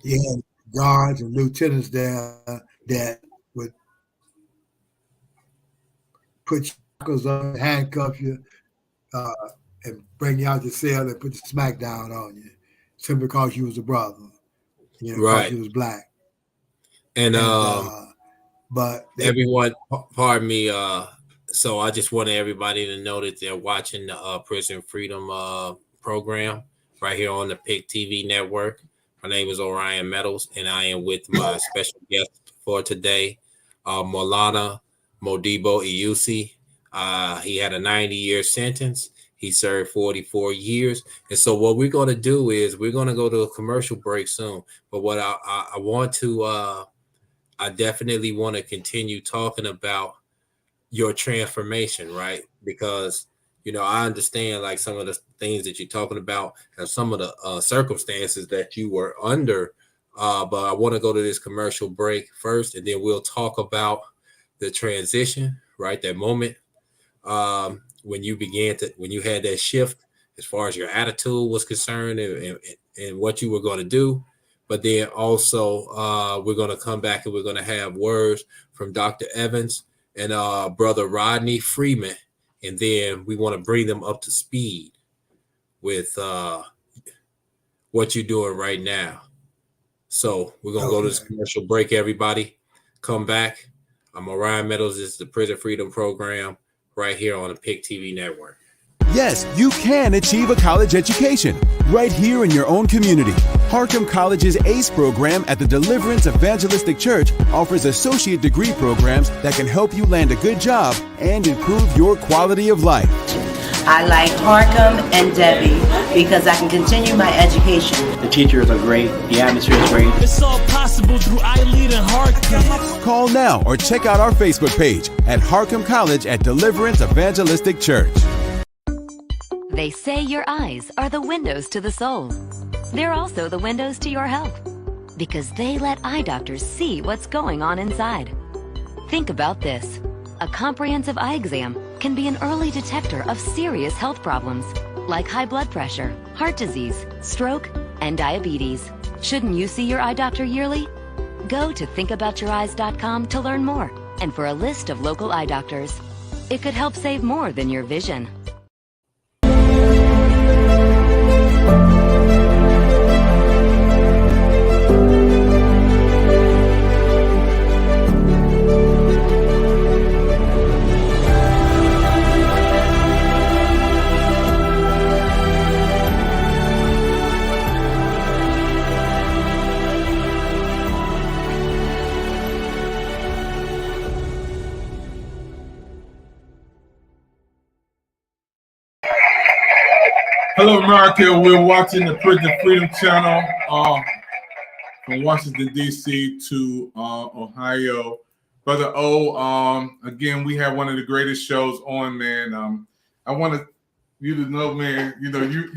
You had guards and lieutenants there that would put shackles on, handcuff you, and bring you out the cell and put the smack down on you, simply because you was a brother, right? Because you was black. And but everyone, pardon me. So I just wanted everybody to know that they're watching the Prison Freedom program right here on the PIC TV network. My name is Orion Meadows, and I am with my special guest for today, Maulana Modibo Iusi. He had a 90-year sentence. He served 44 years. And so what we're going to do is we're going to go to a commercial break soon. But what I want to, I definitely want to continue talking about your transformation, right? Because, I understand like some of the things that you're talking about and some of the circumstances that you were under. But I want to go to this commercial break first, and then we'll talk about the transition, right? That moment when you had that shift as far as your attitude was concerned and what you were going to do. But then also we're going to come back and we're going to have words from Dr. Evans and Brother Rodney Freeman. And then we want to bring them up to speed with what you're doing right now. So we're going to go to this commercial break, everybody. Come back. I'm Orion Meadows. This is the Prison Freedom Program right here on the PIC TV network. Yes, you can achieve a college education right here in your own community. Harcum College's ACE program at the Deliverance Evangelistic Church offers associate degree programs that can help you land a good job and improve your quality of life. I like Harcum and Debbie because I can continue my education. The teachers are great. The atmosphere is great. It's all possible through iLead and Harcum. Call now or check out our Facebook page at Harcum College at Deliverance Evangelistic Church. They say your eyes are the windows to the soul. They're also the windows to your health because they let eye doctors see what's going on inside. Think about this. A comprehensive eye exam can be an early detector of serious health problems like high blood pressure, heart disease, stroke, and diabetes. Shouldn't you see your eye doctor yearly? Go to thinkaboutyoureyes.com to learn more and for a list of local eye doctors. It could help save more than your vision. Hello, America. We're watching the Prison Freedom Channel from Washington, D.C. to Ohio. Brother O, again, we have one of the greatest shows on, man. I want you to know, man, you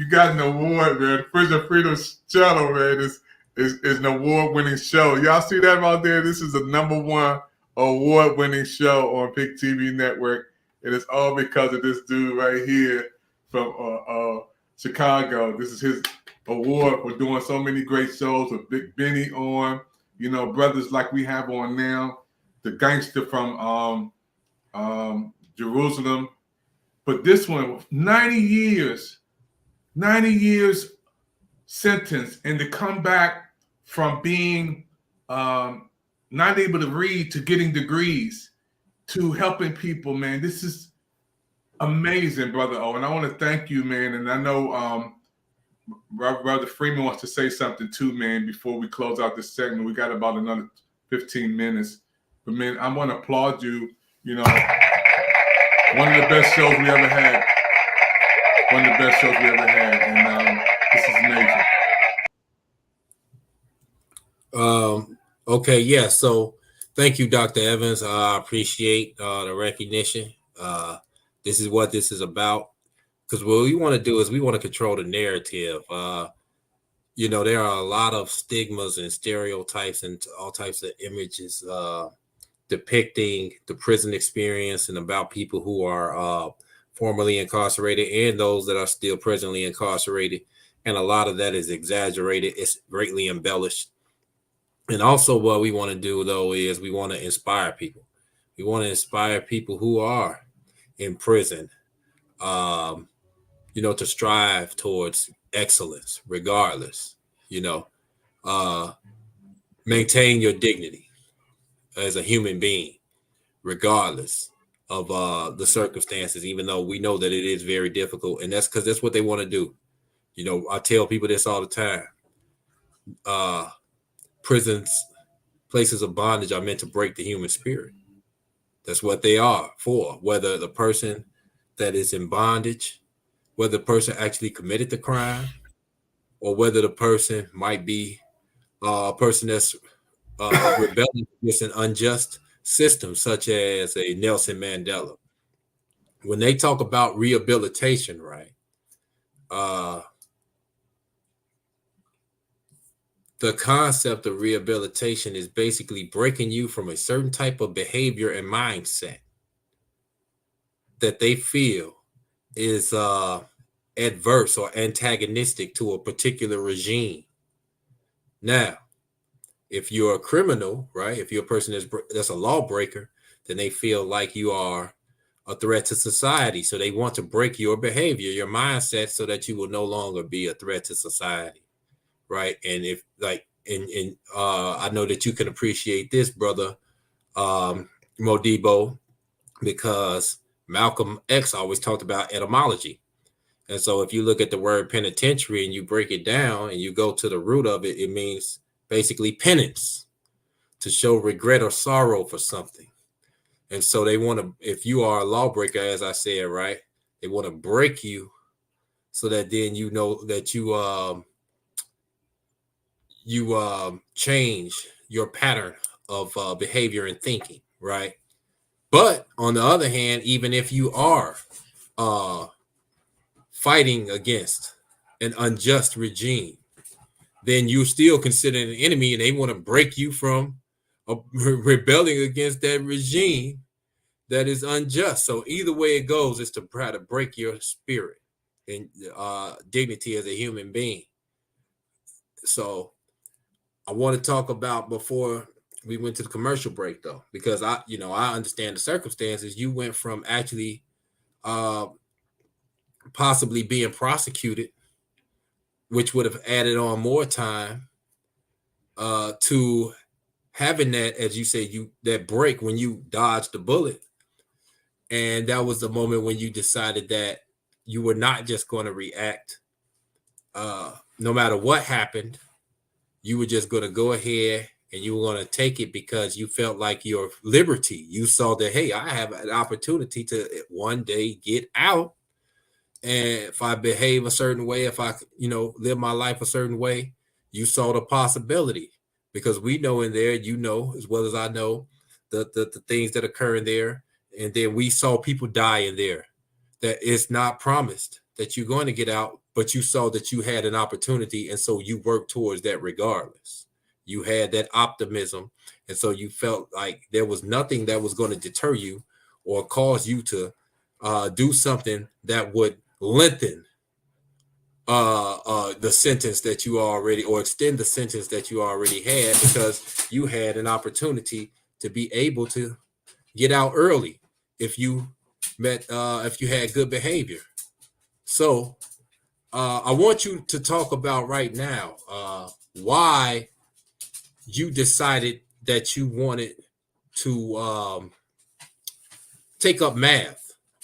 got an award, man. The Prison Freedom Channel, man, is an award-winning show. Y'all see that out there? This is the #1 award-winning show on PIC TV Network. And it's all because of this dude right here from Chicago. This is his award for doing so many great shows with Big Benny on, brothers like we have on now, the gangster from Jerusalem. But this one, 90 years sentence, and to come back from being not able to read to getting degrees to helping people, man. This is amazing, Brother O, and I want to thank you, man. And I know Brother Freeman wants to say something too, man, before we close out this segment. We got about another 15 minutes. But, man, I want to applaud you. You know, one of the best shows we ever had. One of the best shows we ever had. And this is amazing. Okay, yeah. So thank you, Dr. Evans. I appreciate the recognition. This is what this is about. Because what we want to do is we want to control the narrative. You know, there are a lot of stigmas and stereotypes and all types of images depicting the prison experience and about people who are formerly incarcerated and those that are still presently incarcerated. And a lot of that is exaggerated. It's greatly embellished. And also what we want to do, though, is we want to inspire people. We want to inspire people who are in prison, you know, to strive towards excellence, regardless, you know, maintain your dignity as a human being, regardless of the circumstances, even though we know that it is very difficult. And that's because that's what they want to do. You know, I tell people this all the time. Prisons, places of bondage are meant to break the human spirit. That's what they are for, whether the person that is in bondage, whether the person actually committed the crime, or whether the person might be a person that's rebelling against an unjust system, such as a Nelson Mandela. When they talk about rehabilitation, right, the concept of rehabilitation is basically breaking you from a certain type of behavior and mindset that they feel is adverse or antagonistic to a particular regime. Now, if you're a criminal, right, if you're a person that's a lawbreaker, then they feel like you are a threat to society. So they want to break your behavior, your mindset, so that you will no longer be a threat to society. Right. And if like I know that you can appreciate this, brother Modibo, because Malcolm X always talked about etymology. And so if you look at the word penitentiary and you break it down and you go to the root of it, it means basically penance, to show regret or sorrow for something. And so they want to, if you are a lawbreaker, as I said, right, they want to break you so that then you know that you change your pattern of behavior and thinking, right? But on the other hand, even if you are fighting against an unjust regime, then you're still considered an enemy, and they want to break you from rebelling against that regime that is unjust. So either way it goes, is to try to break your spirit and dignity as a human being. So I want to talk about, before we went to the commercial break, though, because I understand the circumstances. You went from actually possibly being prosecuted, which would have added on more time, to having that, as you say, that break when you dodged the bullet. And that was the moment when you decided that you were not just going to react no matter what happened. You were just going to go ahead and you were going to take it because you felt like your liberty. You saw that, hey, I have an opportunity to one day get out. And if I behave a certain way, if I, live my life a certain way, you saw the possibility, because we know in there, as well as I know, the things that occur in there. And then we saw people die in there, that it's not promised that you're going to get out, but you saw that you had an opportunity. And so you worked towards that regardless. You had that optimism. And so you felt like there was nothing that was going to deter you or cause you to do something that would lengthen the sentence that you already, or extend the sentence that you already had, because you had an opportunity to be able to get out early if you had good behavior. So I want you to talk about right now why you decided that you wanted to take up math.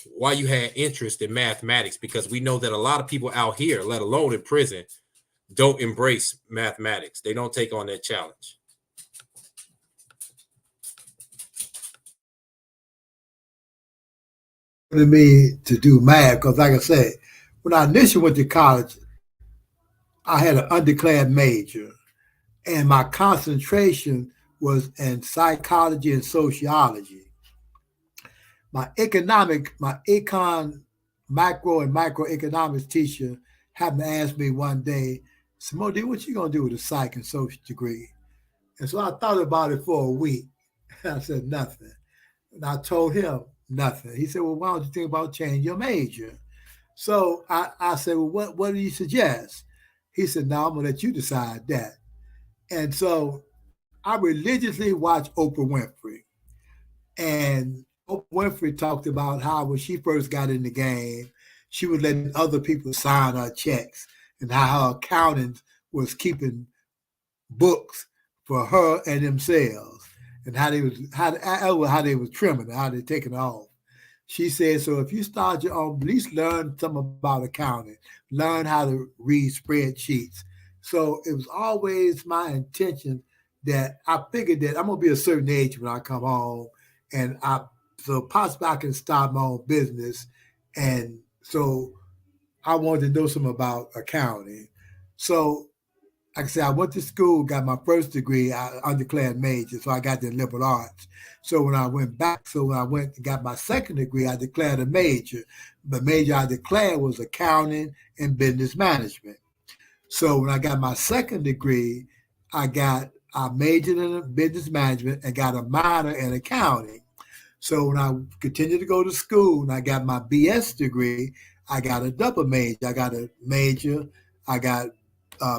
why you had interest in mathematics, because we know that a lot of people out here, let alone in prison, don't embrace mathematics. They don't take on that challenge. To me to do math, because like I said, when I initially went to college, I had an undeclared major, and my concentration was in psychology and sociology. My econ, macro and microeconomics teacher happened to ask me one day, Simone, what you gonna do with a psych and social degree? And so I thought about it for a week. I said nothing. And I told him nothing. He said, well, why don't you think about changing your major? So I said, well, what do you suggest? He said, no, I'm gonna let you decide that. And so I religiously watched Oprah Winfrey. And Oprah Winfrey talked about how when she first got in the game, she was letting other people sign her checks, and how her accountant was keeping books for her and themselves, and how they was trimming, how they taking it off. She said, so if you start your own, at least learn something about accounting, learn how to read spreadsheets. So it was always my intention that I figured that I'm gonna be a certain age when I come home, and so possibly I can start my own business. And so I wanted to know something about accounting. So like I said, I went to school, got my first degree, undeclared major, so I got the liberal arts. So when I went and got my second degree, I declared a major. The major I declared was accounting and business management. So when I got my second degree, I majored in business management and got a minor in accounting. So when I continued to go to school and I got my BS degree, I got a double major. I got a major, I got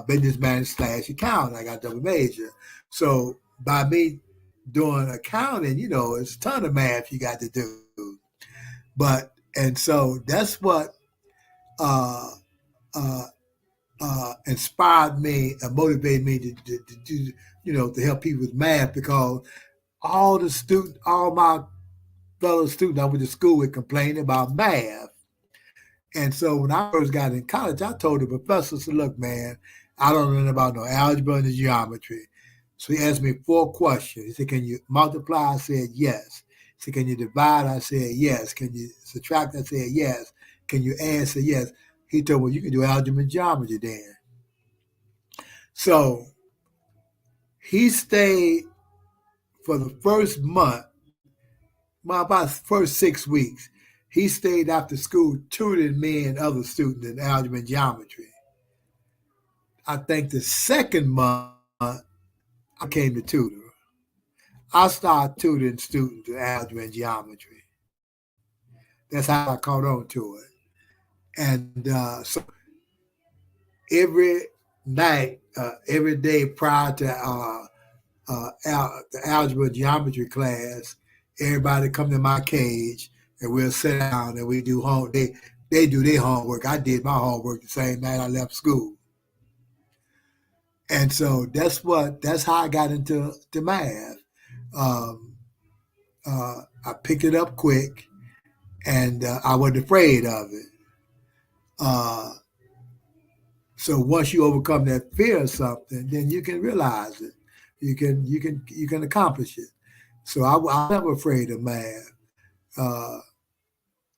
business management / accounting. I got double major. So by me doing accounting, it's a ton of math you got to do. And so that's what inspired me and motivated me to do, to help people with math, because all my fellow students I went to school with complained about math. And so when I first got in college, I told the professor, I said, look, man, I don't know about no algebra and geometry. So he asked me 4 questions. He said, can you multiply? I said, yes. He said, can you divide? I said, yes. Can you subtract? I said, yes. Can you add? I said, yes. He told me, well, you can do algebra and geometry then. So he stayed for the first month, about the first 6 weeks. He stayed after school tutoring me and other students in algebra and geometry. I think the second month, I came to tutor. I started tutoring students in algebra and geometry. That's how I caught on to it. And so every night, every day prior to the algebra and geometry class, everybody come to my cage, and we'll sit down and we do home. They do their homework. I did my homework the same night I left school. And so that's how I got into math. I picked it up quick, and I wasn't afraid of it. So once you overcome that fear of something, then you can realize it. You can accomplish it. So I'm never afraid of math.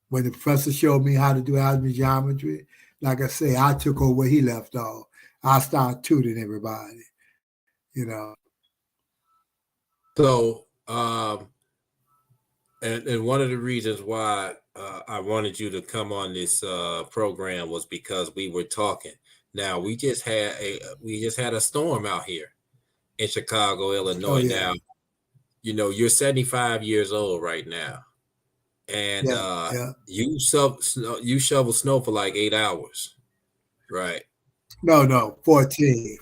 When the professor showed me how to do algebra and geometry, like I say, I took over where he left off. I started tutoring everybody, So, and one of the reasons why I wanted you to come on this program was because we were talking. Now we just had a storm out here in Chicago, Illinois. Oh, yeah. Now, you're 75 years old right now, and you shovel snow for like 8 hours, right? No, 14.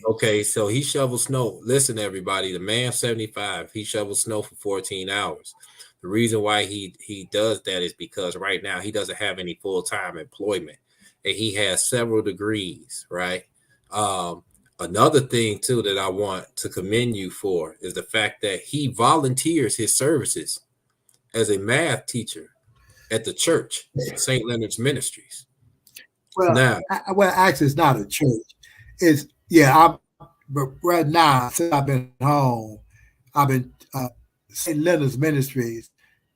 Okay, so he shovels snow. Listen, everybody, the man's 75. He shovels snow for 14 hours. The reason why he does that is because right now he doesn't have any full-time employment, and he has several degrees, right? Another thing, too, that I want to commend you for is the fact that he volunteers his services as a math teacher at the church, St. Leonard's Ministries. Well, Now, actually, it's not a church. But right now, since I've been home, St. Leonard's Ministries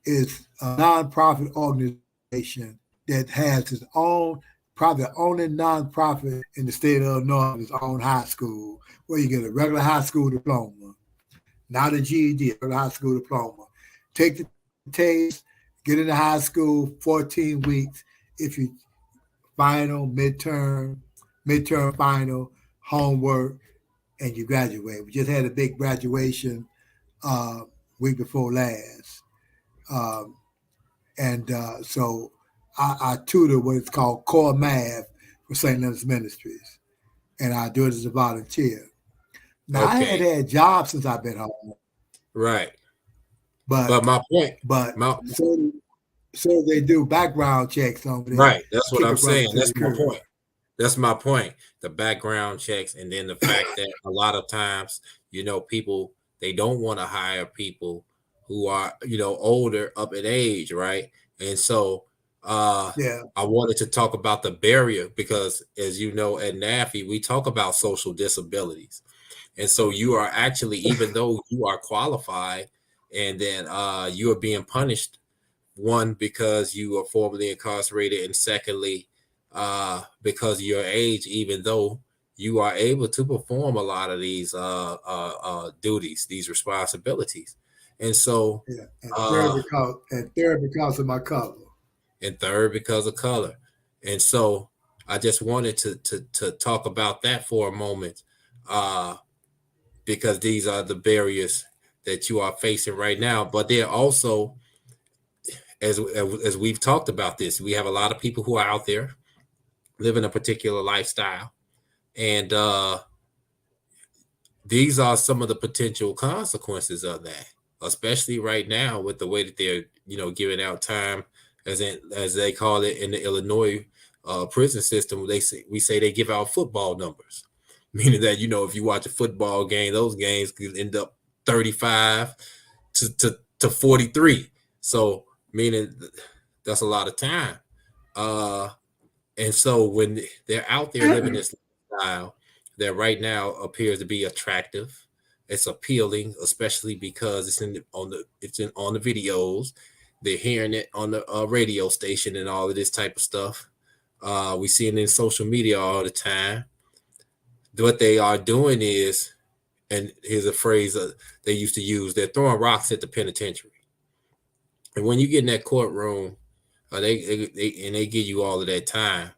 is a nonprofit organization that has its own, probably the only nonprofit in the state of Illinois, its own high school, where you get a regular high school diploma, not a GED, a regular high school diploma. Take the test, get into high school, 14 weeks. If you final, midterm, final, homework, and you graduate. We just had a big graduation week before last. So I tutor what is called core math for St. Leonard's Ministries, and I do it as a volunteer. Now, I had jobs since I've been home. Right. But my point. So they do background checks on them. Right. That's what I'm saying. That's my point. That's my point. The background checks, and then the fact that a lot of times, people, they don't want to hire people who are, older up in age, right? And so I wanted to talk about the barrier because, as you know, at NAFI, we talk about social disabilities. And so you are actually, even though you are qualified, and then you are being punished, one, because you are formerly incarcerated, and secondly, because of your age, even though you are able to perform a lot of these duties, these responsibilities. And so third because of my color. And third because of color. And so I just wanted to talk about that for a moment, because these are the barriers that you are facing right now. But they're also, as we've talked about this, we have a lot of people who are out there living a particular lifestyle. And these are some of the potential consequences of that, especially right now with the way that they're, giving out time, as they call it in the Illinois prison system. We say they give out football numbers, meaning that, if you watch a football game, those games could end up 35 to 43. So meaning that's a lot of time. And so when they're out there living this lifestyle that right now appears to be attractive, it's appealing, especially because it's on the videos. They're hearing it on the radio station and all of this type of stuff. We see it in social media all the time. What they are doing is, and here's a phrase they used to use, they're throwing rocks at the penitentiary. And when you get in that courtroom, they give you all of that time,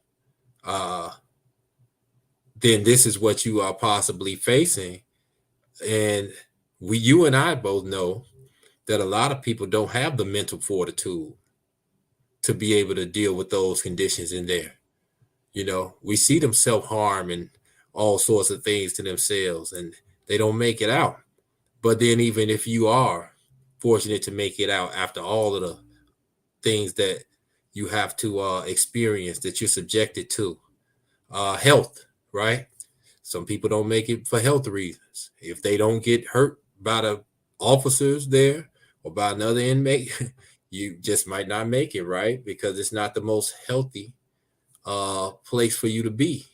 then this is what you are possibly facing. And you and I both know that a lot of people don't have the mental fortitude to be able to deal with those conditions in there. We see them self-harm and all sorts of things to themselves, and they don't make it out. But then even if you are fortunate to make it out after all of the things that you have to experience, that you're subjected to, health, right? Some people don't make it for health reasons. If they don't get hurt by the officers there or by another inmate, you just might not make it, right? Because it's not the most healthy place for you to be.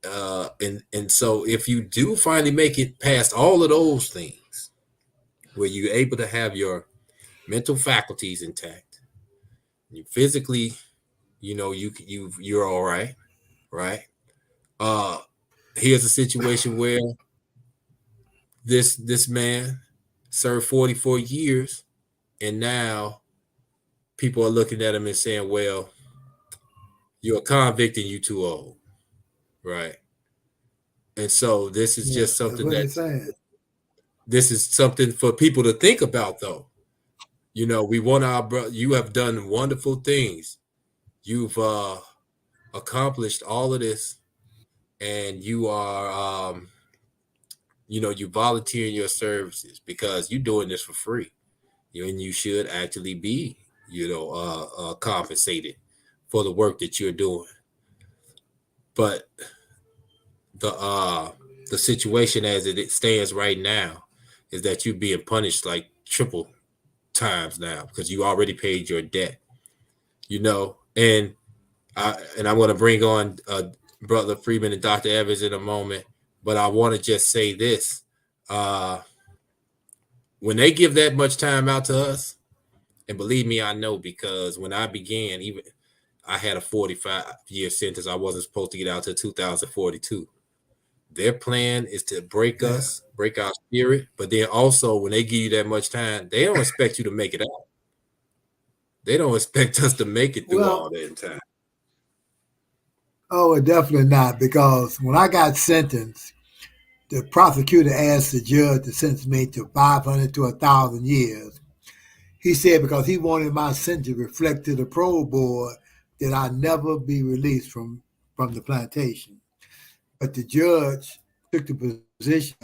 And so if you do finally make it past all of those things, where you're able to have your mental faculties intact, you physically, you're all right, right? Here's a situation where this man served 44 years, and now people are looking at him and saying, well, you're a convict and you're too old, right? And so this is just something this is something for people to think about, though. We want our brother. You have done wonderful things. You've accomplished all of this, and you are, you volunteering your services because you're doing this for free. And you should actually be, compensated for the work that you're doing. But the situation as it stands right now is that you're being punished like triple times now because you already paid your debt. and I'm going to bring on Brother Freeman and Dr. Evans in a moment, but I want to just say this. When they give that much time out to us, and believe me, I know, because when I began, even I had a 45-year sentence. I wasn't supposed to get out till 2042. Their plan is to break us, break our spirit, but then also when they give you that much time, they don't expect you to make it out. They don't expect us to make it through all that time. Oh, definitely not, because when I got sentenced, the prosecutor asked the judge to sentence me to 500 to 1,000 years. He said because he wanted my sentence to reflect to the parole board that I never be released from the plantation. But the judge took the position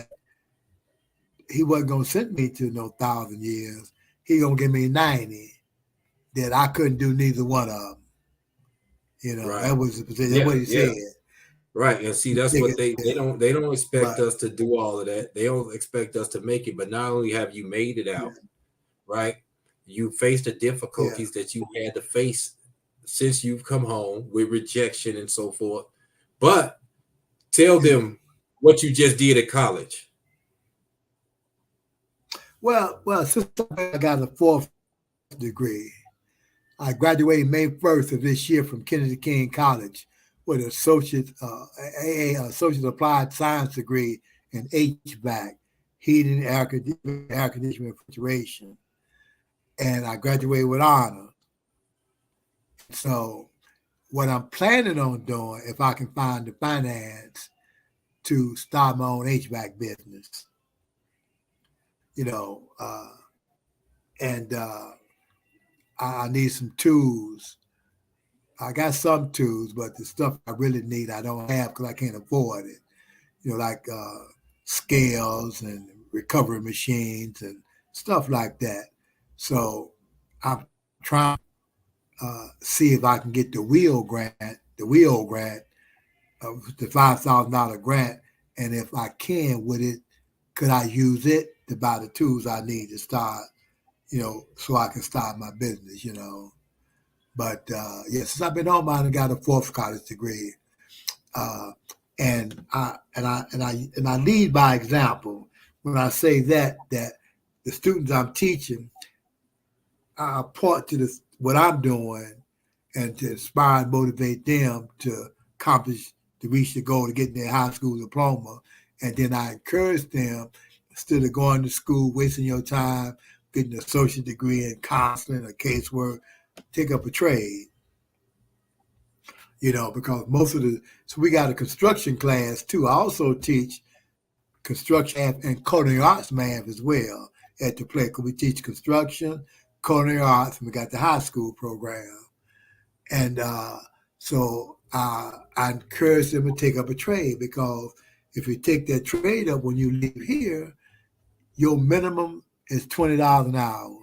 he wasn't going to send me to no 1,000 years. He going to give me 90, that I couldn't do neither one of them. Right. That was the position. That's what he said. Right. And see, that's what they don't expect us to do all of that. They don't expect us to make it. But not only have you made it out, right? You faced the difficulties that you had to face since you've come home with rejection and so forth. But tell them what you just did at college. Well, since I got a 4th degree, I graduated May 1st of this year from Kennedy King College with an associate applied science degree in HVAC, heating, air conditioning, and refrigeration. And I graduated with honor. So what I'm planning on doing, if I can find the finance to start my own HVAC business, I need some tools. I got some tools, but the stuff I really need, I don't have because I can't afford it. Like scales and recovery machines and stuff like that. So I'm trying to see if I can get the WHEEL grant, the $5,000 grant. And if I can with it, could I use it to buy the tools I need to start, so I can start my business, But since I've been home, I got a 4th college degree. And I lead by example when I say that the students I'm teaching, I point to what I'm doing and to inspire and motivate them to reach the goal of getting their high school diploma. And then I encourage them, instead of going to school, wasting your time, getting an associate degree in counseling or casework, take up a trade. Because so we got a construction class too. I also teach construction and culinary arts math as well at the place. We teach construction, culinary arts, and we got the high school program. And so I encourage them to take up a trade, because if you take that trade up when you leave here, your minimum is $20 an hour.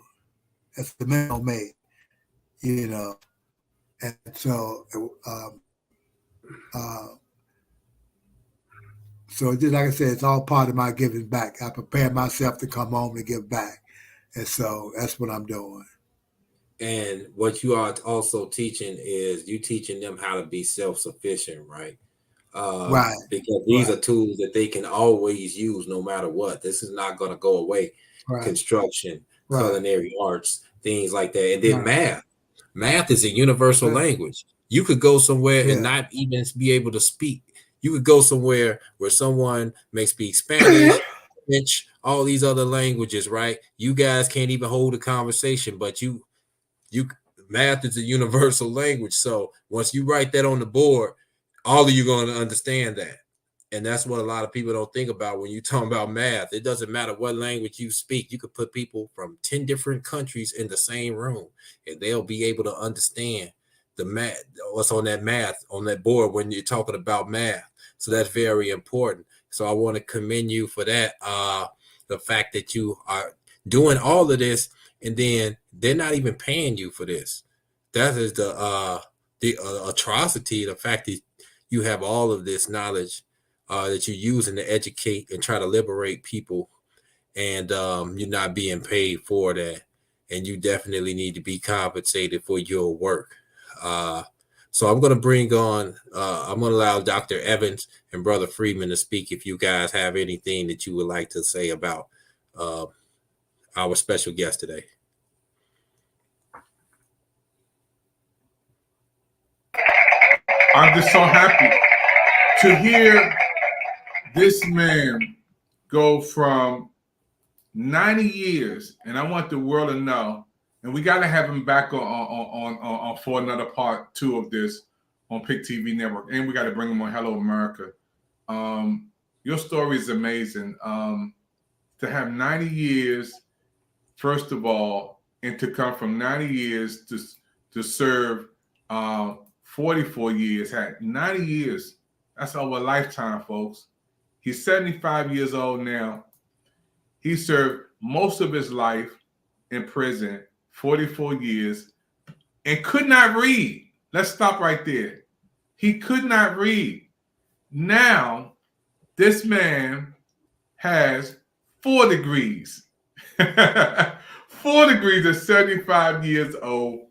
That's the minimum make, And so, so just like I said, it's all part of my giving back. I prepare myself to come home to give back. And so that's what I'm doing. And what you are also teaching is you teaching them how to be self-sufficient, right? Right. Because these are tools that they can always use no matter what. This is not going to go away. Right. Construction, culinary arts, things like that. And then math. Math is a universal language. You could go somewhere and not even be able to speak. You could go somewhere where someone may speak Spanish, French, all these other languages, right? You guys can't even hold a conversation, but math is a universal language. So once you write that on the board, all of you are going to understand that. And that's what a lot of people don't think about when you talk about math. It doesn't matter what language you speak. You could put people from 10 different countries in the same room, and they'll be able to understand the math, what's on that board when you're talking about math. So that's very important. So I want to commend you for that. The fact that you are doing all of this, and then they're not even paying you for this. That is the atrocity, the fact that you have all of this knowledge that you're using to educate and try to liberate people, and you're not being paid for that. And you definitely need to be compensated for your work. So I'm going to bring on, I'm going to allow Dr. Evans and Brother Freeman to speak if you guys have anything that you would like to say about our special guest today. I'm just so happy to hear this man go from 90 years, and I want the world to know, and we got to have him back on for another part 2 of this on Pick TV Network, and we got to bring him on Hello America. Your story is amazing. To have 90 years, first of all, and to come from 90 years to serve 44 years, had 90 years. That's over a lifetime, folks. He's 75 years old now. He served most of his life in prison, 44 years, and could not read. Let's stop right there. He could not read. Now, this man has 4 degrees. 4 degrees at 75 years old.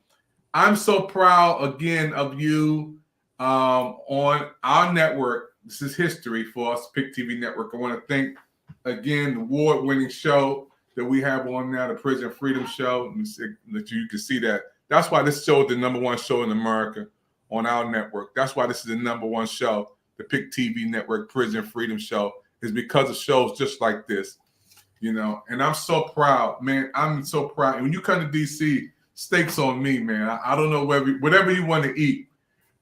I'm so proud again of you on our network. This is history for us, Pick TV Network. I want to thank again the award-winning show that we have on now, the Prison Freedom Show. That you can see that. That's why this show is the #1 show in America on our network. That's why this is the #1 show, the Pick TV Network Prison Freedom Show, is because of shows just like this, you know. And I'm so proud, man. I'm so proud. And when you come to DC, steaks on me, man. I don't know whatever you want to eat.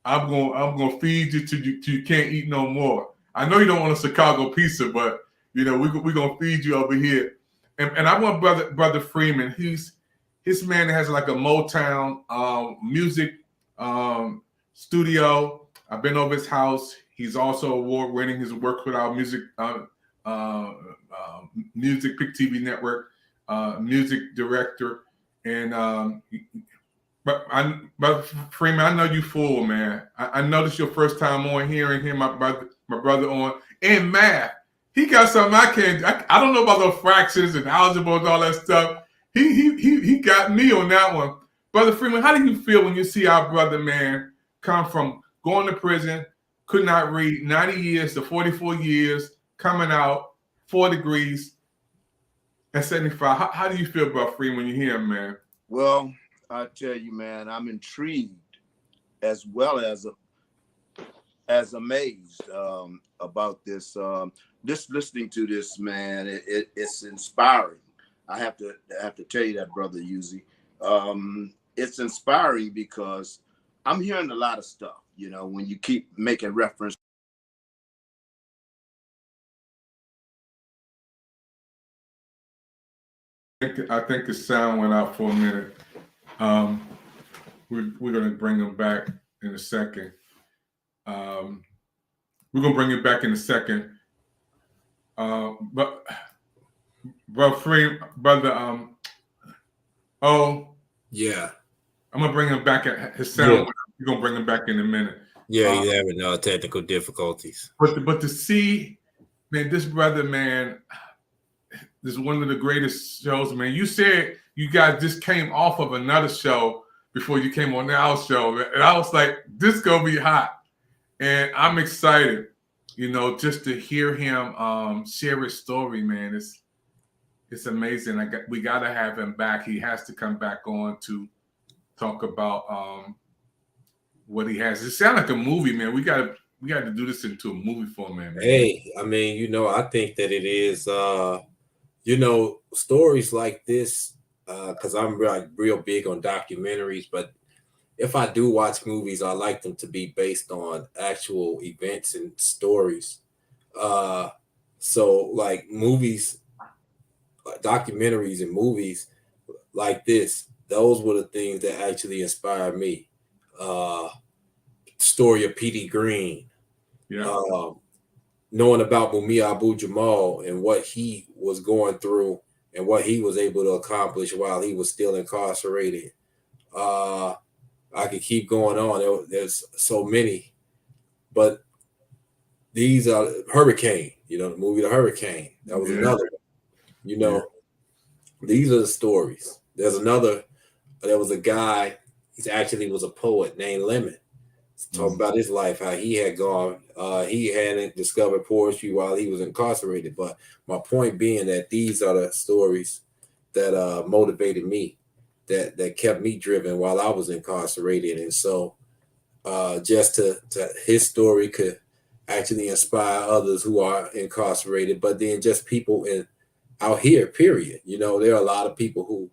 I'm gonna feed you till you can't eat no more. I know you don't want a Chicago pizza, but you know we're gonna feed you over here. And I want brother Freeman. His man has like a Motown music studio. I've been over his house. He's also award-winning. He's worked with our music Pick TV Network music director. And but Freeman, I know you full, man. I know this your first time on here and hearing my brother on and math. He got something I can't. I don't know about those fractions and algebra and all that stuff. He got me on that one. Brother Freeman, how do you feel when you see our brother, man, come from going to prison, could not read, 90 years to 44 years, coming out, 4 degrees at 75? How do you feel, Brother Freeman, when you hear him, man? Well, I tell you, man, I'm intrigued as well as amazed about this. Just listening to this, man, it's inspiring. I have to tell you that, Brother Uzi. It's inspiring because I'm hearing a lot of stuff. You know, when you keep making reference. I think the sound went out for a minute. We're going to bring him back in a second. We're going to bring him back in a second. But brother, yeah, I'm going to bring him back at his sound. Yeah. We're going to bring him back in a minute. Yeah, he's having technical difficulties. But to see, man, this brother, man, this is one of the greatest shows, man. You said you guys just came off of another show before you came on our show. And I was like, this is going to be hot. And I'm excited, you know, just to hear him share his story, man. It's amazing. We got to have him back. He has to come back on to talk about what he has. It sounds like a movie, man. We got to do this into a movie format, man. Hey, I mean, you know, I think that it is you know, stories like this, because I'm real big on documentaries, but if I do watch movies, I like them to be based on actual events and stories. So like movies, documentaries and movies like this, those were the things that actually inspired me. Story of P.D. Green. Yeah. Knowing about Mumia Abu-Jamal and what he was going through and what he was able to accomplish while he was still incarcerated. I could keep going on. There's so many, but these are Hurricane, you know, the movie The Hurricane. That was another one. You know, these are the stories. There was a guy He actually was a poet named Lemon. Talking about his life, how he had gone, he hadn't discovered poetry while he was incarcerated. But my point being that these are the stories that motivated me, that kept me driven while I was incarcerated. And so just to his story could actually inspire others who are incarcerated, but then just people out here, period. You know, there are a lot of people who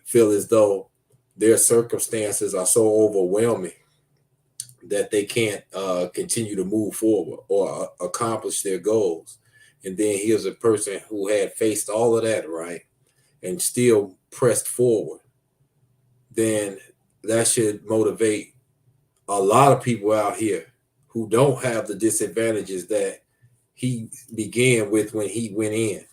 feel as though their circumstances are so overwhelming that they can't continue to move forward or accomplish their goals. And then here's a person who had faced all of that, right, and still pressed forward. Then that should motivate a lot of people out here who don't have the disadvantages that he began with when he went in,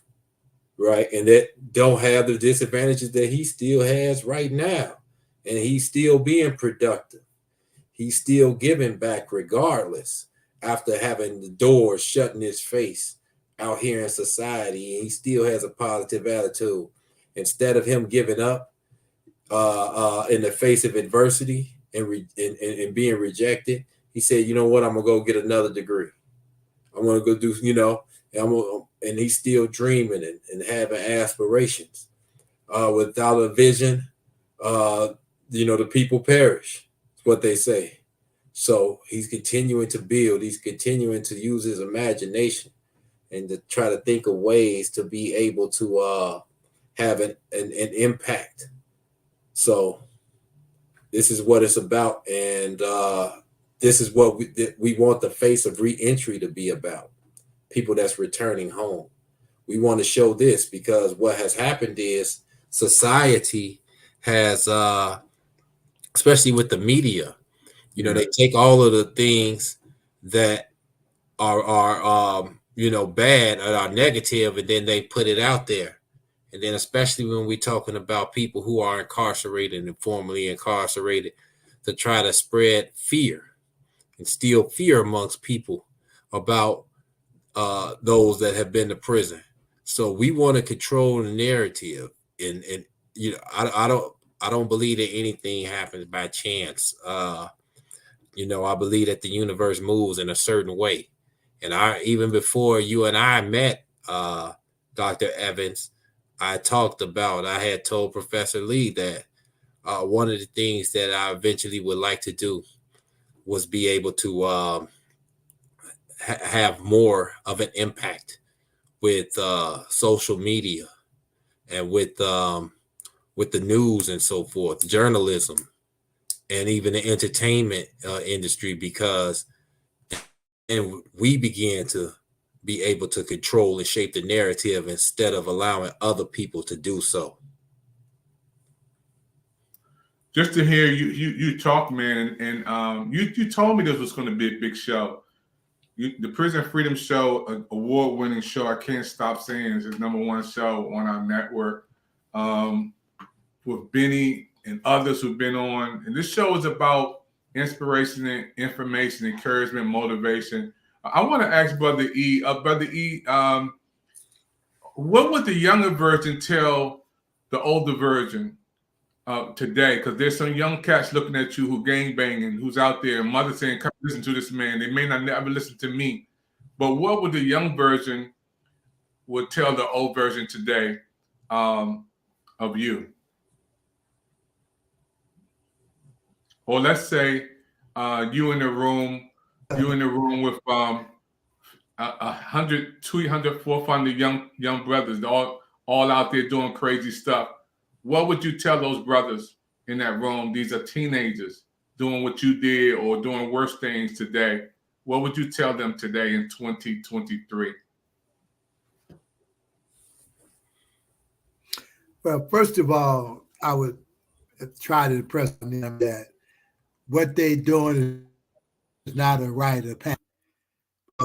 right? And that don't have the disadvantages that he still has right now. And he's still being productive. He's still giving back regardless after having the doors shut in his face out here in society. And he still has a positive attitude. Instead of him giving up in the face of adversity and being rejected, he said, you know what, I'm going to go get another degree. I'm going to go do, you know, and he's still dreaming and having aspirations. Without a vision, you know, the people perish. That's what they say. So he's continuing to build. He's continuing to use his imagination and to try to think of ways to be able to have an impact. So this is what it's about. And this is what we want the face of re-entry to be about. People that's returning home. We want to show this because what has happened is society has, especially with the media, you know, they take all of the things that are you know, bad or are negative, and then they put it out there. And then especially when we're talking about people who are incarcerated and formerly incarcerated, to try to spread fear, instill fear amongst people about those that have been to prison. So we want to control the narrative, and you know, I don't believe that anything happens by chance. You know, I believe that the universe moves in a certain way. And even before you and I met, Dr. Evans, I had told Professor Lee that one of the things that I eventually would like to do was be able to have more of an impact with social media and with the news and so forth, journalism, and even the entertainment industry, because we began to be able to control and shape the narrative instead of allowing other people to do so. Just to hear you talk, man, and you told me this was going to be a big show. The Prison Freedom Show, an award-winning show. I can't stop saying it's his #1 show on our network. With Benny and others who've been on. And this show is about inspiration and information, encouragement, motivation. I want to ask Brother E, what would the younger version tell the older version today? Because there's some young cats looking at you who gangbanging, who's out there, and mother saying, come listen to this man. They may not ever listen to me. But what would the young version would tell the old version today of you? Or let's say you in the room with 100, 200, 400 young brothers, all out there doing crazy stuff. What would you tell those brothers in that room? These are teenagers doing what you did or doing worse things today. What would you tell them today in 2023? Well, first of all, I would try to impress on them that what they doing is not a rite of passage.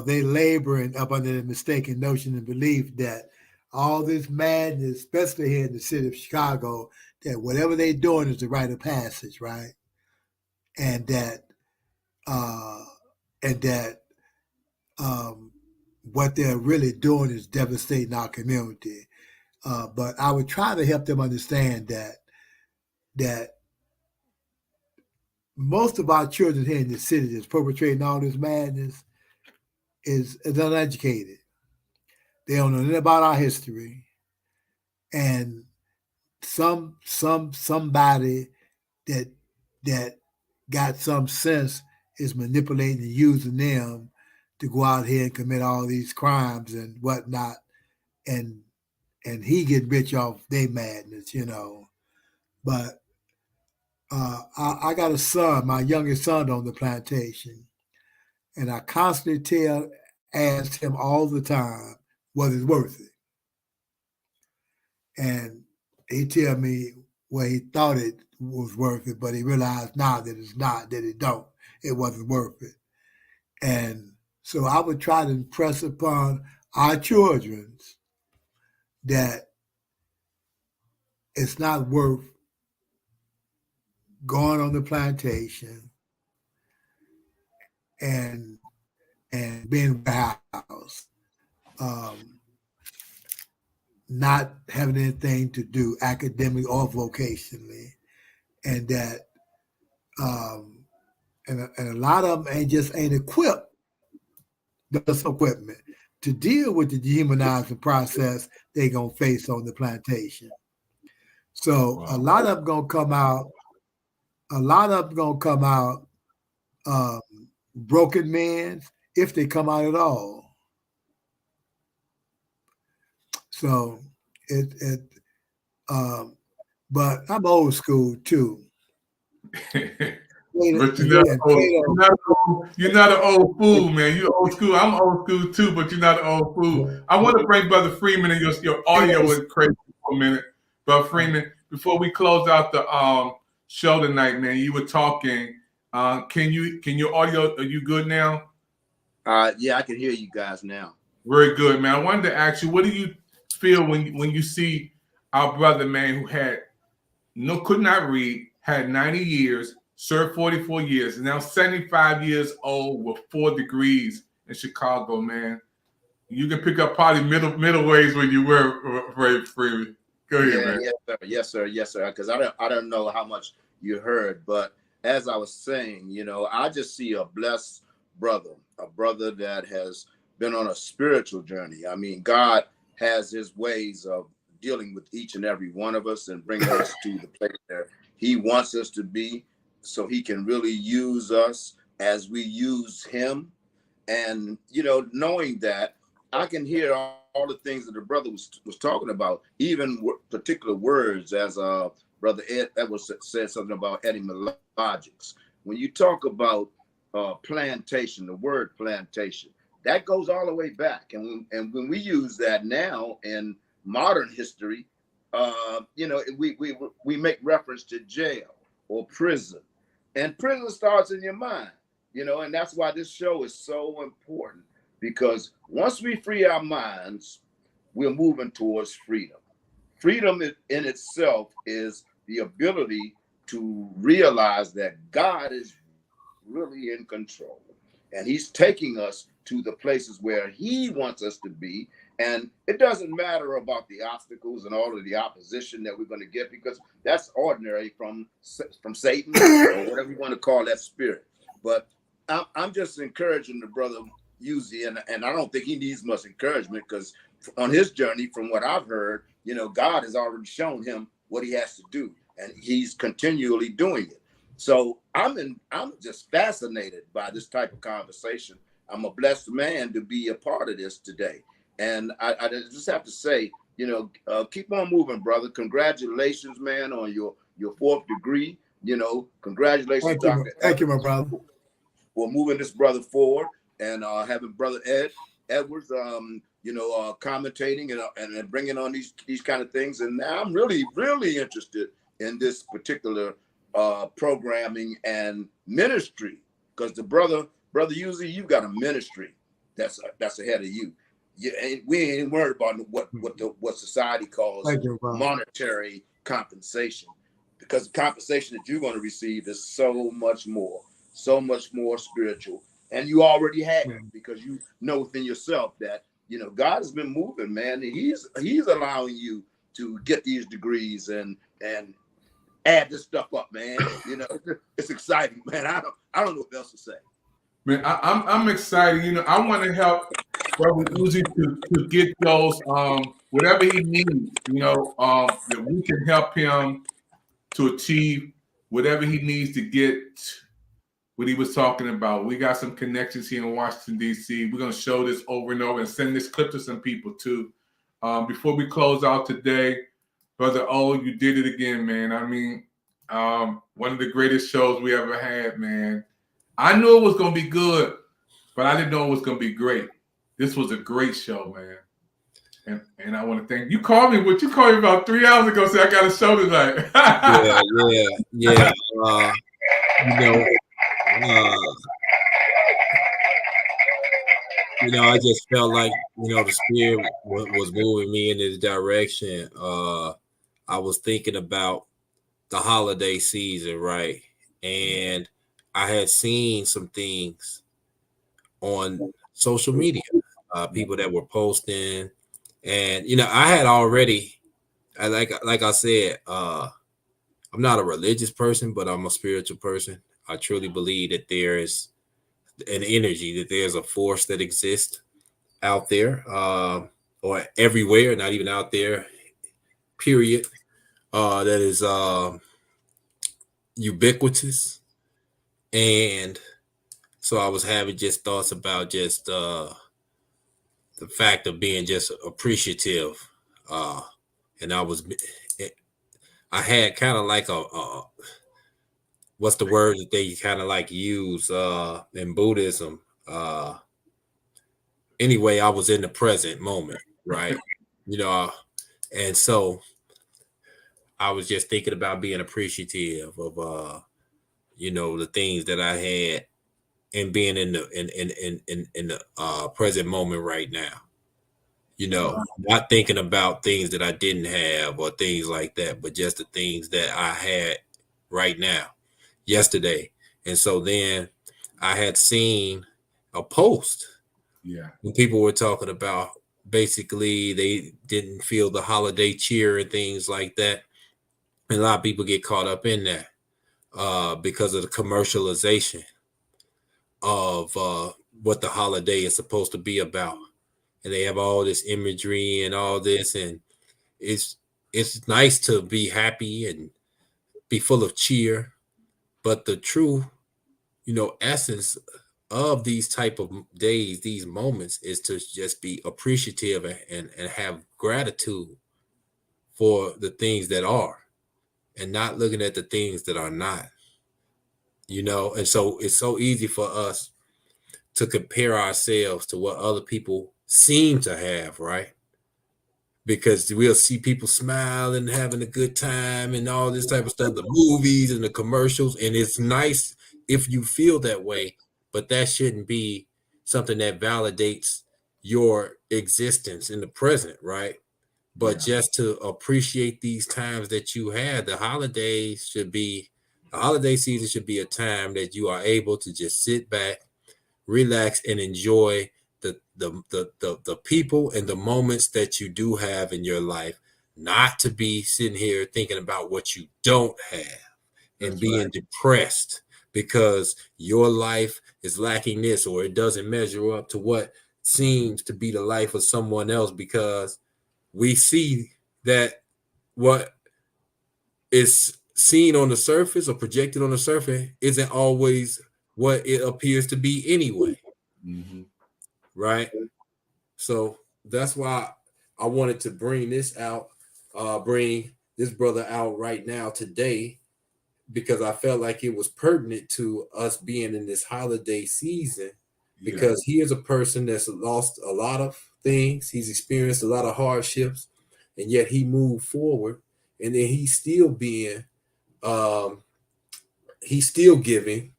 They laboring up under the mistaken notion and belief that all this madness, especially here in the city of Chicago, that whatever they're doing is a rite of passage, right? And that what they're really doing is devastating our community. But I would try to help them understand that most of our children here in the city that's perpetrating all this madness is uneducated. They don't know anything about our history. And somebody that got some sense is manipulating and using them to go out here and commit all these crimes and whatnot. And he get rich off their madness, you know. But I got a son, my youngest son on the plantation, and I constantly ask him all the time, was it worth it? And he tell me, well, he thought it was worth it, but he realized now that it's not, that it wasn't worth it. And so I would try to impress upon our children that it's not worth going on the plantation and being warehouse, not having anything to do academically or vocationally, and that and a lot of them ain't equipped, there's equipment to deal with the dehumanizing process they're gonna face on the plantation. So a lot of them gonna come out. Broken men, if they come out at all. So but I'm old school too. But you're not an old fool, man. You're old school. I'm old school too, but you're not an old fool. I want to bring Brother Freeman in. Your audio was crazy for a minute. Brother Freeman, before we close out the show tonight, man, you were talking. Can your audio, are you good now? Yeah, I can hear you guys now. Very good, man. I wanted to ask you, what do you feel when you see our brother, man, who could not read, had 90 years, served 44 years, and now 75 years old with 4 degrees in Chicago, man. You can pick up probably middle ways when you were very free. Go ahead, man. Yes, sir. Because I don't know how much you heard, but as I was saying, you know, I just see a blessed brother, a brother that has been on a spiritual journey. I mean, God has his ways of dealing with each and every one of us and bringing us to the place where he wants us to be, so he can really use us as we use him. And, you know, knowing that, I can hear all the things that the brother was talking about, even particular words, as Brother Ed Edwards said something about etymologics. When you talk about plantation, the word plantation, that goes all the way back. And when we use that now in modern history, you know, we make reference to jail or prison. And prison starts in your mind, you know, and that's why this show is so important, because once we free our minds, we're moving towards freedom. Freedom in itself is the ability to realize that God is really in control, and he's taking us to the places where he wants us to be. And it doesn't matter about the obstacles and all of the opposition that we're going to get, because that's ordinary from Satan or whatever you want to call that spirit. But I'm just encouraging the brother Uzi, and I don't think he needs much encouragement, because on his journey, from what I've heard, you know, God has already shown him what he has to do, and he's continually doing it. So I'm just fascinated by this type of conversation. I'm a blessed man to be a part of this today. And I just have to say, you know, keep on moving, brother. Congratulations, man, on your 4th degree. You know, congratulations, Dr. Thank you, my brother. For moving this brother forward, and having Brother Edwards, you know, commentating and bringing on these kind of things. And now I'm really, really interested in this particular programming and ministry, because the brother Uzi, you've got a ministry that's ahead of you. We ain't worried about what society calls monetary compensation, because the compensation that you're going to receive is so much more spiritual, and you already have it, because you know within yourself that, you know, God has been moving, man, and he's allowing you to get these degrees and add this stuff up, man. You know, it's exciting, man. I don't know what else to say. Man, I'm excited. You know, I want to help Brother Uzi to get those whatever he needs. You know, that we can help him to achieve whatever he needs to get what he was talking about. We got some connections here in Washington, D.C. We're gonna show this over and over and send this clip to some people too. Before we close out today, Brother O, you did it again, man. I mean, one of the greatest shows we ever had, man. I knew it was going to be good, but I didn't know it was going to be great. This was a great show, man. And I want to thank you. Called me about 3 hours ago, saying I got a show tonight. Yeah. I just felt like, the Spirit was moving me in this direction. I was thinking about the holiday season, right? And I had seen some things on social media, people that were posting, and I had already, like I said, I'm not a religious person, but I'm a spiritual person. I truly believe that there is an energy, that there's a force that exists out there, or everywhere, not even out there, period, that is ubiquitous. And so I was having just thoughts about just the fact of being just appreciative. And I had kind of like what's the word that they kind of like use in Buddhism? Anyway, I was in the present moment, right? And so I was just thinking about being appreciative of the things that I had and being in the present moment right now. Not thinking about things that I didn't have or things like that, but just the things that I had right now, yesterday. And so then I had seen a post when people were talking about basically they didn't feel the holiday cheer and things like that. And a lot of people get caught up in that. Because of the commercialization of what the holiday is supposed to be about. And they have all this imagery and all this, and it's nice to be happy and be full of cheer, but the true, essence of these type of days, these moments, is to just be appreciative and have gratitude for the things that are, and not looking at the things that are not, and so it's so easy for us to compare ourselves to what other people seem to have, right? Because we'll see people smiling, having a good time and all this type of stuff, the movies and the commercials, and it's nice if you feel that way, but that shouldn't be something that validates your existence in the present, right? But just to appreciate these times that you had, the holiday season should be a time that you are able to just sit back, relax, and enjoy the people and the moments that you do have in your life, not to be sitting here thinking about what you don't have and being depressed because your life is lacking this, or it doesn't measure up to what seems to be the life of someone else, because we see that what is seen on the surface or projected on the surface isn't always what it appears to be anyway. Right? So that's why I wanted to bring this out, bring this brother out right now today, because I felt like it was pertinent to us being in this holiday season, because he is a person that's lost a lot of things. He's experienced a lot of hardships, and yet he moved forward, and then he's still being he's still giving,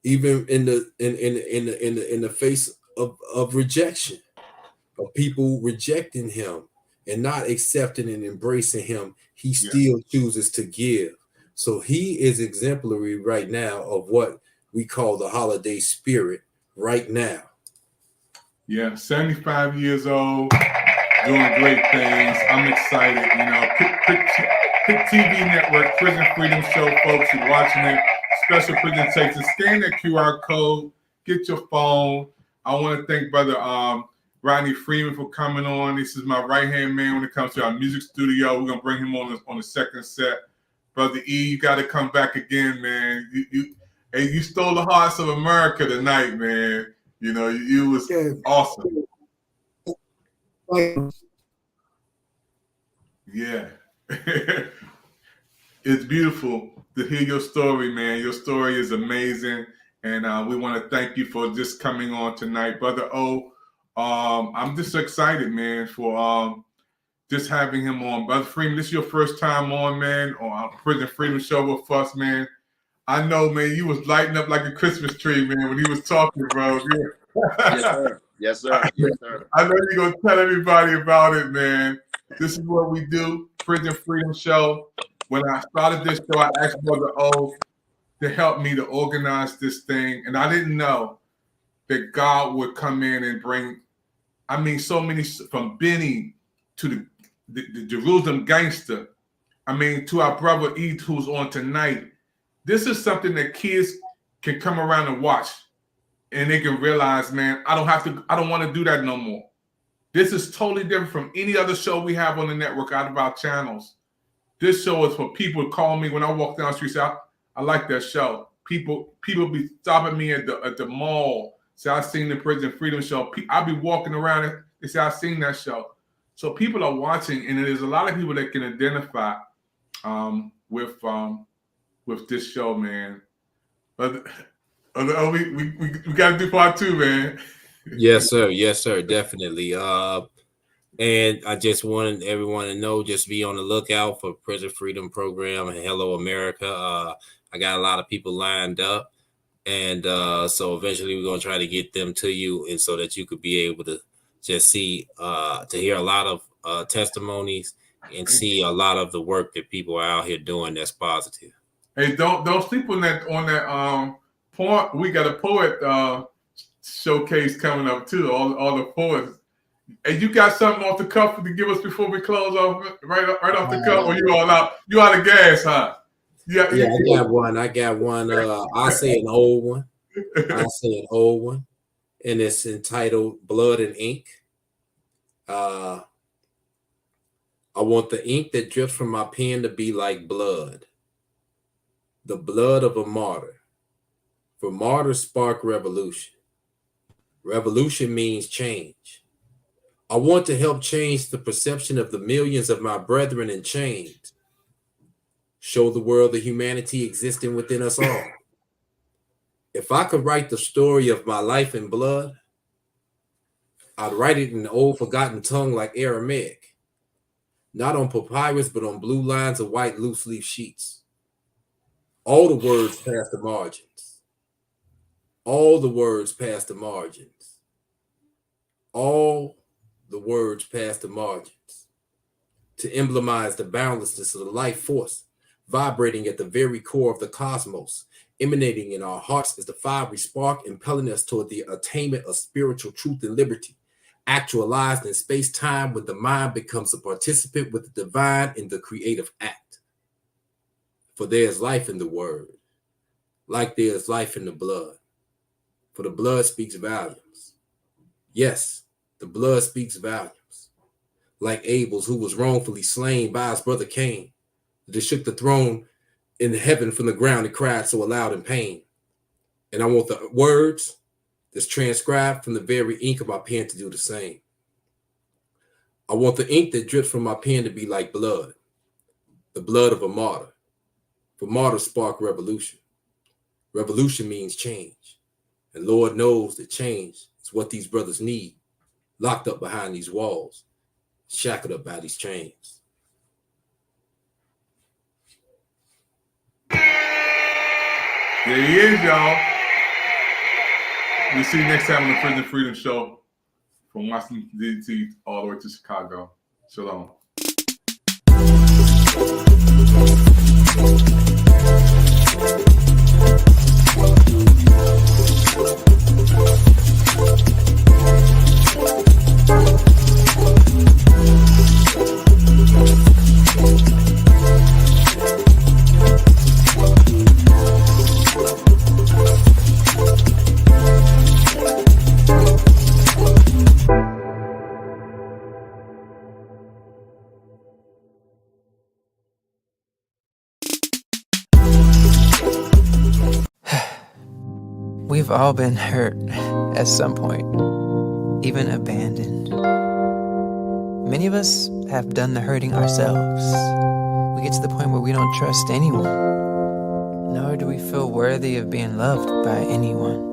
even in the face of rejection, of people rejecting him and not accepting and embracing him. He still chooses to give. So he is exemplary right now of what we call the holiday spirit right now. 75 years old, doing great things. I'm excited. Pick TV Network, Prison Freedom Show, folks. You're watching it. Special presentation. Scan that QR code. Get your phone. I want to thank Brother Rodney Freeman for coming on. This is my right-hand man when it comes to our music studio. We're going to bring him on the second set. Brother E, you got to come back again, man. You stole the hearts of America tonight, man. You know, you was awesome. Yeah. It's beautiful to hear your story, man. Your story is amazing. And we want to thank you for just coming on tonight. Brother O, I'm just excited, man, for just having him on. Brother Freeman, this is your first time on, man, on Prison Freedom Show with us, man. I know, man, you was lighting up like a Christmas tree, man, when he was talking, bro. Yes, sir. Yes, sir. Yes, sir. I know you're going to tell everybody about it, man. This is what we do, Prison Freedom Show. When I started this show, I asked Brother O to help me to organize this thing. And I didn't know that God would come in and bring, so many, from Benny to the Jerusalem Gangster, to our brother E, who's on tonight. This is something that kids can come around and watch, and they can realize, man, I don't want to do that no more. This is totally different from any other show we have on the network out of our channels. This show is for people to call me when I walk down the street, say, I like that show. People be stopping me at the mall, say, I seen the Prison Freedom Show. I'll be walking around and they say, I seen that show. So people are watching, and there's a lot of people that can identify with this show, man. But we got to do part 2, man. Yes, sir. Yes, sir. Definitely. And I just wanted everyone to know, just be on the lookout for Prison Freedom Program and Hello America. I got a lot of people lined up, and so eventually we're going to try to get them to you, and so that you could be able to just see, to hear a lot of testimonies and see a lot of the work that people are out here doing that's positive. Hey, don't sleep on that point. We got a poet showcase coming up too. All the poets. And you got something off the cuff to give us before we close off right off the cuff, or you all out? You out of gas, huh? Yeah, I got one. I'll say an old one. And it's entitled Blood and Ink. I want the ink that drips from my pen to be like blood, the blood of a martyr. For martyrs spark revolution. Revolution means change. I want to help change the perception of the millions of my brethren in chains. Show the world the humanity existing within us all. If I could write the story of my life in blood, I'd write it in an old forgotten tongue like Aramaic, not on papyrus, but on blue lines of white loose leaf sheets. All the words past the margins. All the words past the margins. All the words past the margins. To emblemize the boundlessness of the life force, vibrating at the very core of the cosmos, emanating in our hearts as the fiery spark, impelling us toward the attainment of spiritual truth and liberty, actualized in space-time when the mind becomes a participant with the divine in the creative act. For there is life in the word, like there is life in the blood. For the blood speaks volumes. Yes, the blood speaks volumes. Like Abel's, who was wrongfully slain by his brother Cain, that shook the throne in heaven from the ground and cried so aloud in pain. And I want the words that's transcribed from the very ink of my pen to do the same. I want the ink that drips from my pen to be like blood, the blood of a martyr. For martyrs spark revolution. Revolution means change. And Lord knows that change is what these brothers need, locked up behind these walls, shackled up by these chains. There he is, y'all. We'll see you next time on the Prison Freedom Show from Washington, D.C. all the way to Chicago. Shalom. We've all been hurt at some point, even abandoned. Many of us have done the hurting ourselves. We get to the point where we don't trust anyone, nor do we feel worthy of being loved by anyone.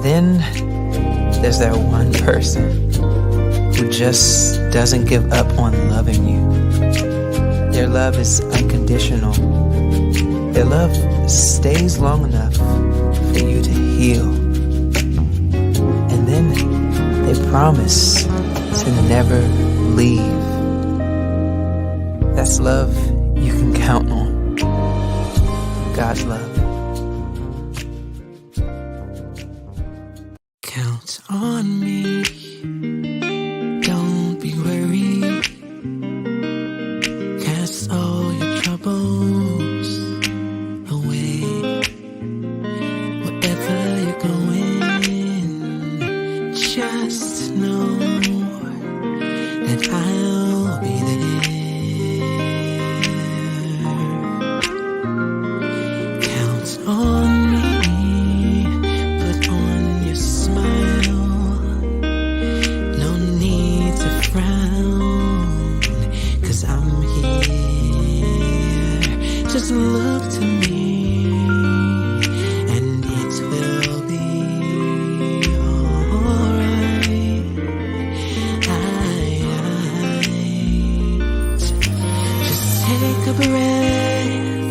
Then there's that one person who just doesn't give up on loving you. Their love is unconditional. Their love stays long enough for you to heal. And then they promise to never leave. That's love you can count on. God's love. Count on me. Don't be worried. Cast all your troubles away. Wherever you're going, just know that I'll be there. Count on me. Put on your smile. No need to frown, 'cause I'm here. Just look to me, and it will be alright. Just take a breath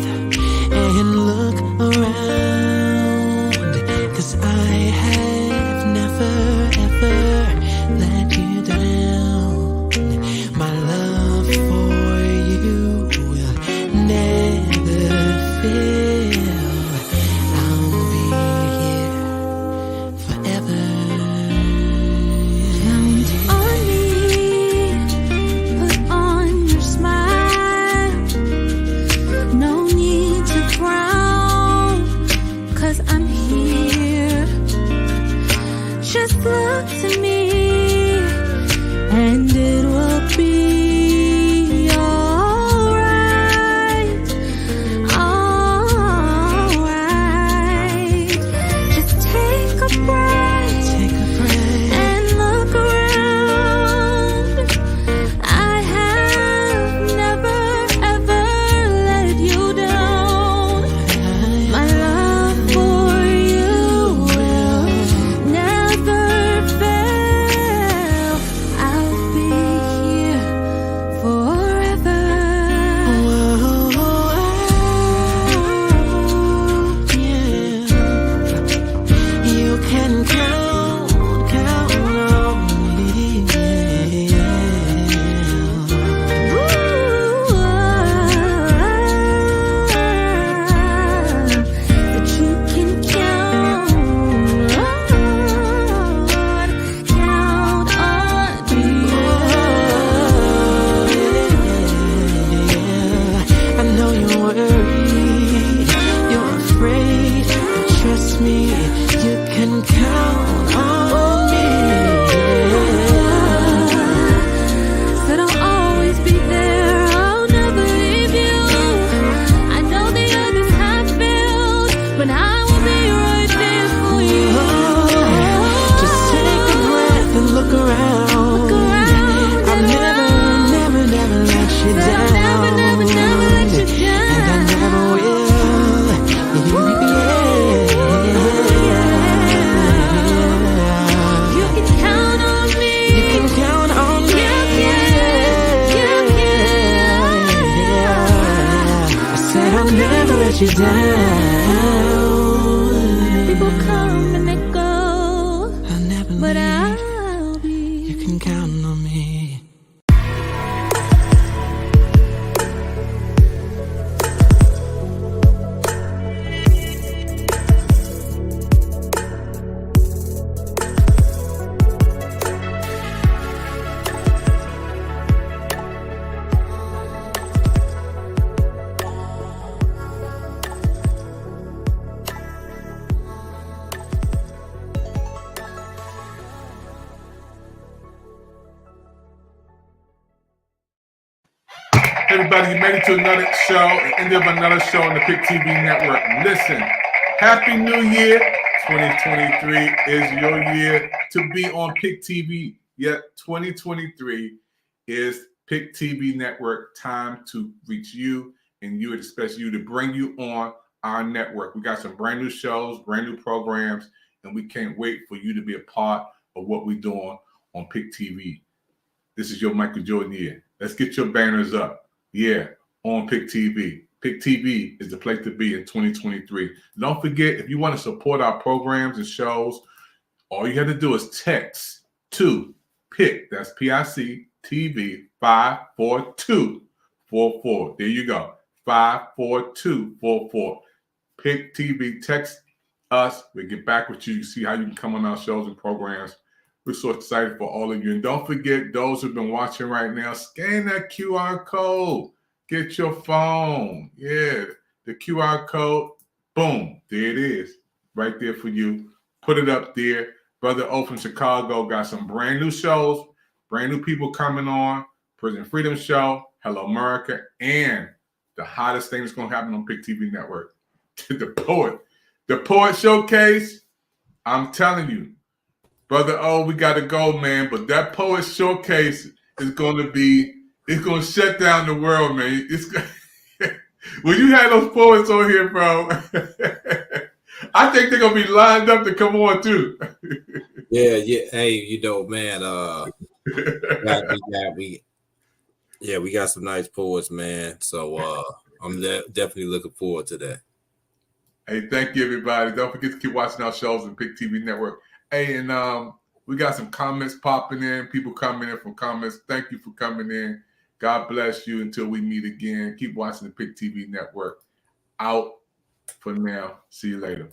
and look around, 'cause I have never ever let you down. My love for you will never fail. I'll be here forever. Count on me. Put on your smile. No need to frown, 'cause I'm here. Just look to me, and it will be alright. Alright. Just take a breath. And look around. I have never ever let you down. My love for you will never fail. I'll be here forever. Yeah. You can count on me. But you can count on me. I know you're worried, you're afraid, but trust me, you can count on me. Said I'll always be there, I'll never leave you. I know the others have failed, but I will be right there for you. Just take a breath and look around. I'll never let you down. Never let you down. And I never will. You can count on me. You can count on me. I said I'll never let you down. People come and they go, I'll never but I'll be. You can count on me. Everybody, you made it to another show, the end of another show on the Pick TV network. Listen, Happy New Year. 2023 is your year to be on Pick TV. Yet 2023 is Pick TV Network time to reach you, and you, especially you, to bring you on our network. We got some brand new shows, brand new programs, and we can't wait for you to be a part of what we're doing on Pick TV. This is your Michael Jordan year. Let's get your banners up. Yeah, on Pick TV. Pick TV is the place to be in 2023. Don't forget, if you want to support our programs and shows, all you have to do is text to PIC, that's PIC TV 54244. There you go, 54244. Pick TV, text us. We'll get back with you. See how you can come on our shows and programs. We're so excited for all of you. And don't forget, those who've been watching right now, scan that QR code. Get your phone. Yeah, the QR code. Boom. There it is. Right there for you. Put it up there. Brother O from Chicago got some brand new shows, brand new people coming on. Prison Freedom Show, Hello America, and the hottest thing that's going to happen on Pick TV Network, The Poet Showcase. I'm telling you, Brother O, we got to go, man. But that Poet Showcase is going to be, it's going to shut down the world, man. It's when you had those poets on here, bro, I think they're going to be lined up to come on, too. Yeah. Hey, you know, man, we got some nice poets, man. So I'm definitely looking forward to that. Hey, thank you, everybody. Don't forget to keep watching our shows on Pick TV Network. Hey, and we got some comments popping in. People coming in from comments. Thank you for coming in. God bless you until we meet again. Keep watching the Pick TV Network. Out for now. See you later.